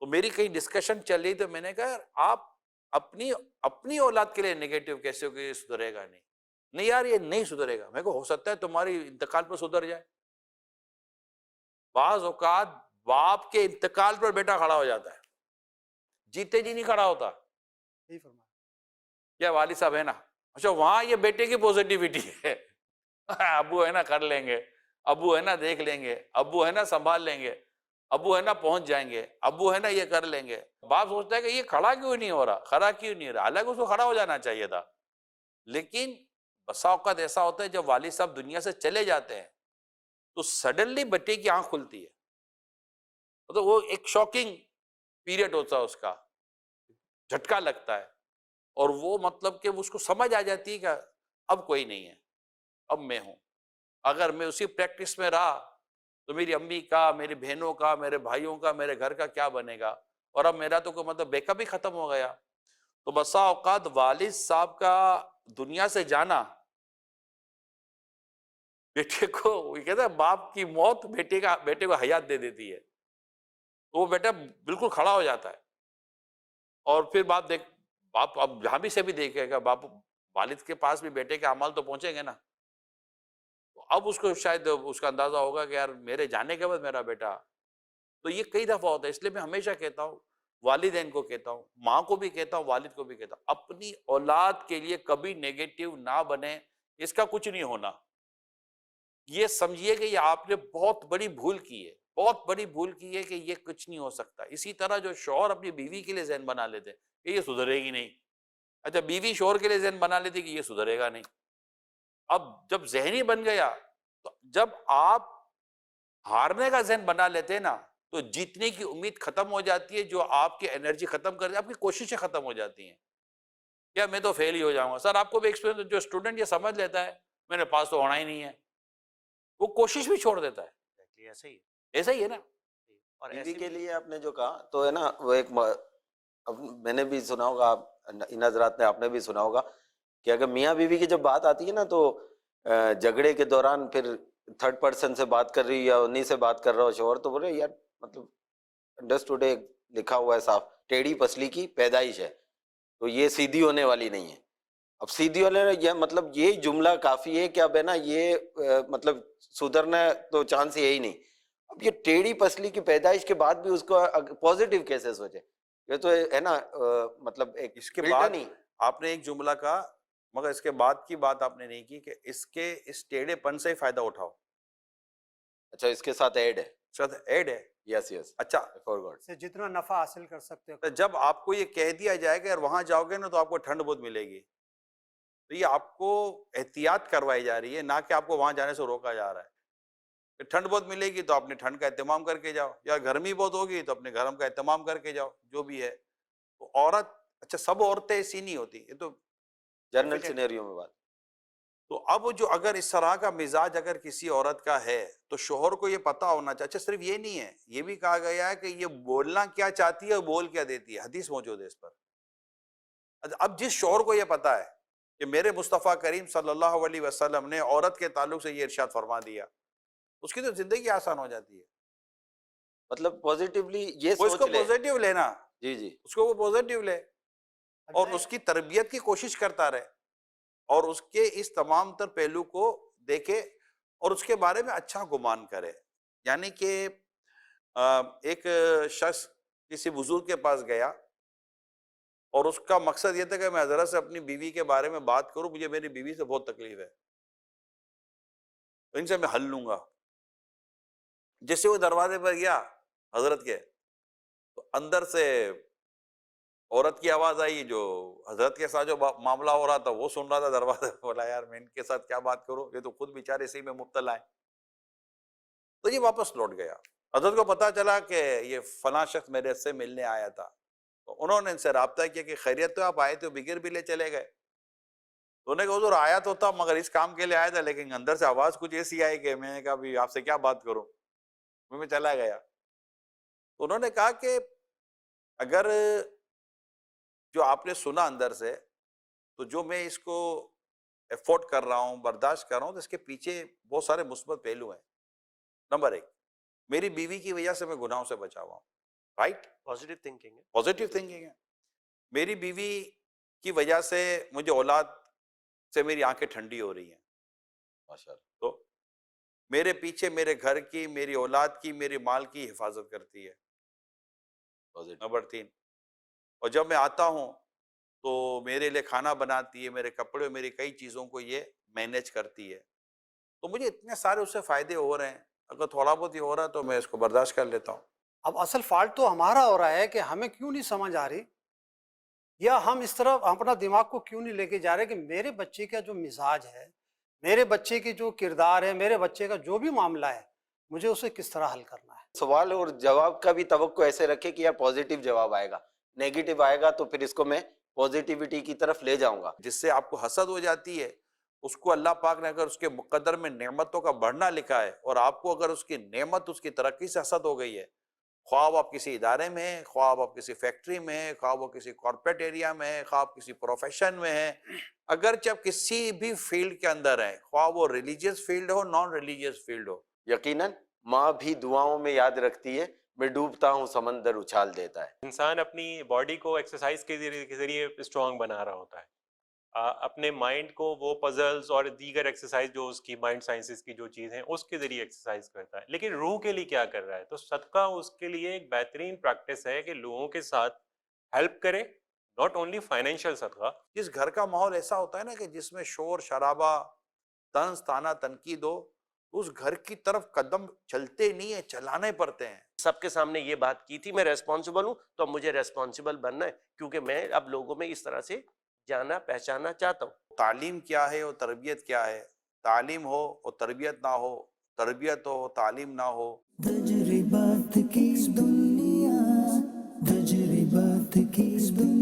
تو میری کہیں ڈسکشن چل رہی, تو میں نے کہا آپ اپنی اولاد کے لیے نیگیٹو کیسے ہو کہ یہ سدھرے گا نہیں. نہیں یار یہ نہیں سدھرے گا. میں کو ہو سکتا ہے تمہاری انتقال پر سدھر جائے. بعض اوقات باپ کے انتقال پر بیٹا کھڑا ہو جاتا ہے, جیتے جی نہیں کھڑا ہوتا. صحیح فرمایا. کیا والد صاحب ہے نا, اچھا وہاں یہ بیٹے کی پوزیٹیوٹی ہے, ابو ہے نا کر لیں گے, ابو ہے نا دیکھ لیں گے, ابو ہے نا سنبھال لیں گے, ابو ہے نا پہنچ جائیں گے, ابو ہے نا یہ کر لیں گے. باپ سوچتا ہے کہ یہ کھڑا کیوں نہیں ہو رہا, کھڑا کیوں نہیں ہو رہا, حالانکہ اس کو کھڑا ہو جانا چاہیے تھا. لیکن بسا اوقات ایسا ہوتا ہے جب والد صاحب دنیا سے چلے جاتے ہیں تو سڈنلی بچے کی آنکھ کھلتی ہے, تو وہ ایک شاکنگ پیریڈ ہوتا ہے, اس کا جھٹکا لگتا ہے, اور وہ مطلب کہ اس کو سمجھ آ جاتی ہے کہ اب کوئی نہیں ہے, اب میں ہوں. اگر میں اسی پریکٹس میں رہا تو میری امی کا, میری بہنوں کا, میرے بھائیوں کا, میرے گھر کا کیا بنے گا, اور اب میرا تو کوئی مطلب بیک اپ ہی ختم ہو گیا. تو بسا اوقات والد صاحب کا دنیا سے جانا بیٹے کو, وہ کہتا ہے باپ کی موت بیٹے کو حیات دے دیتی ہے. تو وہ بیٹا بالکل کھڑا ہو جاتا ہے, اور پھر باپ اب جہاں بھی سے بھی دیکھے گا, باپ والد کے پاس بھی بیٹے کے اعمال تو پہنچیں گے نا, تو اب اس کو شاید اس کا اندازہ ہوگا کہ یار میرے جانے کے بعد میرا بیٹا. تو یہ کئی دفعہ ہوتا ہے. اس لیے میں ہمیشہ کہتا ہوں, والدین کو کہتا ہوں, ماں کو بھی کہتا ہوں, والد کو بھی کہتا ہوں, اپنی اولاد کے لیے کبھی نیگیٹو نہ بنے. اس کا کچھ نہیں ہونا. یہ سمجھیے کہ یہ آپ نے بہت بڑی بھول کی ہے, بہت بڑی بھول کی ہے کہ یہ کچھ نہیں ہو سکتا. اسی طرح جو شوہر اپنی بیوی کے لیے ذہن بنا لیتے کہ یہ سدھرے گی نہیں, اچھا بیوی شوہر کے لیے ذہن بنا لیتی کہ یہ سدھرے گا نہیں. اب جب ذہنی بن گیا, تو جب آپ ہارنے کا ذہن بنا لیتے ہیں نا, تو جیتنے کی امید ختم ہو جاتی ہے, جو آپ کی انرجی ختم کر دی, آپ کی کوششیں ختم ہو جاتی ہیں. کیا میں تو فیل ہی ہو جاؤں گا. سر آپ کو بھی ایکسپیرینس, جو اسٹوڈنٹ یہ سمجھ لیتا ہے میں نے پاس تو ہونا ہی نہیں ہے, وہ کوشش بھی چھوڑ دیتا ہے. ایسا ہی ہے. ایسا ہی ہے نا. اور بیوی ایسے کے لیے آپ نے جو کہا تو ہے نا, وہ ایک اب میں نے بھی سنا ہوگا, آپ ان حضرات نے آپ نے بھی سنا ہوگا کہ اگر میاں بیوی کی جب بات آتی ہے نا, تو جھگڑے کے دوران پھر تھرڈ پرسن سے بات کر رہی یا انہیں سے بات کر رہا ہو شوہر, تو بولے یار مطلب انڈرسٹوڈ ہے, لکھا ہوا ہے صاف, ٹیڑھی پسلی کی پیدائش ہے, تو یہ سیدھی ہونے والی نہیں ہے. اب سیدھی ہونے یہ مطلب یہ جملہ کافی ہے کہ اب ہے نا یہ مطلب سدھرنا تو چانس ہے ہی نہیں. اب یہ ٹیڑھی پسلی کی پیدائش کے بعد بھی اس کو پازیٹیو کیسے سوچے؟ یہ تو ہے نا مطلب ایک اس کے built-in بعد ہی. آپ نے ایک جملہ کہا مگر اس کے بعد کی بات آپ نے نہیں کی کہ اس ٹیڑھے پن سے ہی فائدہ اٹھاؤ. اچھا اس کے ساتھ ایڈ ہے. شاید ایڈ ہے. یس یس اچھا فارگاٹ. سے جتنا نفع حاصل کر سکتے ہو. تو جب آپ کو یہ کہہ دیا جائے گا اور وہاں جاؤ گے نا تو آپ کو ٹھنڈ بہت ملے گی. تو یہ آپ کو احتیاط کروائی جا رہی ہے، نہ کہ آپ کو وہاں جانے سے روکا جا رہا ہے. کہ ٹھنڈ بہت ملے گی تو اپنے ٹھنڈ کا اہتمام کر کے جاؤ، یا گرمی بہت ہوگی تو اپنے گرم کا اہتمام کر کے جاؤ، جو بھی ہے. تو عورت، اچھا سب عورتیں ایسی نہیں ہوتی، یہ تو جنرل سینیریو میں بات. تو اب جو اگر اس طرح کا مزاج اگر کسی عورت کا ہے تو شوہر کو یہ پتا ہونا چاہیے. اچھا صرف یہ نہیں ہے، یہ بھی کہا گیا ہے کہ یہ بولنا کیا چاہتی ہے اور بول کیا دیتی ہے، حدیث موجود ہے اس پر. اب جس شوہر کو یہ پتا ہے کہ میرے مصطفیٰ کریم صلی اللہ علیہ وسلم نے عورت کے تعلق سے یہ ارشاد فرما دیا، اس کی تو زندگی آسان ہو جاتی ہے. مطلب پازیٹیولی یہ وہ اس کو سوچ لے. پوزیٹیو لینا، جی جی. اس کو وہ پوزیٹیو لے اور اس کی تربیت کی کوشش کرتا رہے اور اس کے اس تمام تر پہلو کو دیکھے اور اس کے بارے میں اچھا گمان کرے. یعنی کہ ایک شخص کسی بزرگ کے پاس گیا اور اس کا مقصد یہ تھا کہ میں حضرت سے اپنی بیوی کے بارے میں بات کروں، مجھے میری بیوی سے بہت تکلیف ہے، تو ان سے میں حل لوں گا. جیسے وہ دروازے پر گیا حضرت کے، تو اندر سے عورت کی آواز آئی، جو حضرت کے ساتھ جو معاملہ ہو رہا تھا وہ سن رہا تھا دروازے پہ. بولا یار میں ان کے ساتھ کیا بات کروں، یہ تو خود بیچارے اسی میں مبتلا ہیں. تو یہ واپس لوٹ گیا. حضرت کو پتا چلا کہ یہ فلاں شخص میرے سے ملنے آیا تھا. تو انہوں نے ان سے رابطہ کیا کہ خیریت تو آپ آئے تھے، بغیر بھی لے چلے گئے. تو انہوں نے کہا حضور آیا تو تھا مگر اس کام کے لیے آیا تھا، لیکن اندر سے آواز کچھ ایسی آئی کہ میں نے کہا بھی آپ سے کیا بات کروں، میں چلا گیا. تو انہوں نے کہا کہ اگر جو آپ نے سنا اندر سے، تو جو میں اس کو افورڈ کر رہا ہوں، برداشت کر رہا ہوں، تو اس کے پیچھے بہت سارے مثبت پہلو ہیں. نمبر ایک، میری بیوی کی وجہ سے میں گناہوں سے بچا ہوا ہوں. رائٹ، پازیٹیو تھنکنگ ہے. پازیٹیو تھنکنگ ہے. میری بیوی کی وجہ سے مجھے اولاد سے میری آنکھیں ٹھنڈی ہو رہی ہیں ماشاءاللہ. تو میرے پیچھے میرے گھر کی، میری اولاد کی، میرے مال کی حفاظت کرتی ہے. نمبر تین، اور جب میں آتا ہوں تو میرے لیے کھانا بناتی ہے، میرے کپڑے، میری کئی چیزوں کو یہ مینیج کرتی ہے. تو مجھے اتنے سارے اس سے فائدے ہو رہے ہیں، اگر تھوڑا بہت ہی ہو رہا ہے تو میں اس کو برداشت کر لیتا ہوں. اب اصل فالٹ تو ہمارا ہو رہا ہے کہ ہمیں کیوں نہیں سمجھ آ رہی، یا ہم اس طرح اپنا دماغ کو کیوں نہیں لے کے جا رہے کہ میرے بچے کا جو مزاج ہے، میرے بچے کی جو کردار ہے، میرے بچے کا جو بھی معاملہ ہے، مجھے اسے کس طرح حل کرنا ہے. سوال اور جواب کا بھی توقع ایسے رکھے کہ یار پازیٹیو جواب آئے گا، نیگیٹو آئے گا تو پھر اس کو میں پازیٹیوٹی کی طرف لے جاؤں گا. جس سے آپ کو حسد ہو جاتی ہے، اس کو اللہ پاک نے اگر اس کے مقدر میں نعمتوں کا بڑھنا لکھا ہے اور آپ کو اگر اس کی نعمت، اس کی ترقی سے حسد ہو گئی ہے، خواہ آپ کسی ادارے میں ہیں، خواہ آپ کسی فیکٹری میں ہیں، خواہ وہ کسی کارپوریٹ ایریا میں ہیں، خواہ آپ کسی پروفیشن میں ہیں، اگرچہ آپ کسی بھی فیلڈ کے اندر ہیں، خواہ وہ ریلیجیس فیلڈ ہو، نان ریلیجیس فیلڈ ہو، یقیناً ماں بھی دعاؤں میں یاد رکھتی ہے، میں ڈوبتا ہوں سمندر اچھال دیتا ہے. انسان اپنی باڈی کو ایکسرسائز کے ذریعے اسٹرانگ بنا رہا ہوتا ہے. اپنے مائنڈ کو وہ پزلز اور دیگر ایکسرسائز جو اس کی مائنڈ سائنسز کی جو چیز ہیں اس کے ذریعے ایکسرسائز کرتا ہے. لیکن روح کے لیے کیا کر رہا ہے؟ تو صدقہ اس کے لیے ایک بہترین پریکٹس ہے کہ لوگوں کے ساتھ ہیلپ کرے، ناٹ اونلی فائنینشیل صدقہ. جس گھر کا ماحول ایسا ہوتا ہے نا کہ جس میں شور شرابہ، طنز طعنہ تنقید ہو، اس گھر کی طرف قدم چلتے نہیں ہیں، چلانے پڑتے ہیں. سب کے سامنے یہ بات کی تھی میں ریسپانسبل ہوں، تو اب مجھے ریسپانسبل بننا ہے، کیونکہ میں اب لوگوں میں اس طرح سے جانا پہچانا چاہتا ہوں. تعلیم کیا ہے اور تربیت کیا ہے؟ تعلیم ہو اور تربیت نہ ہو، تربیت ہو تعلیم نہ ہو. تجربات کی اس دنیا، تجربات کی اس دنیا.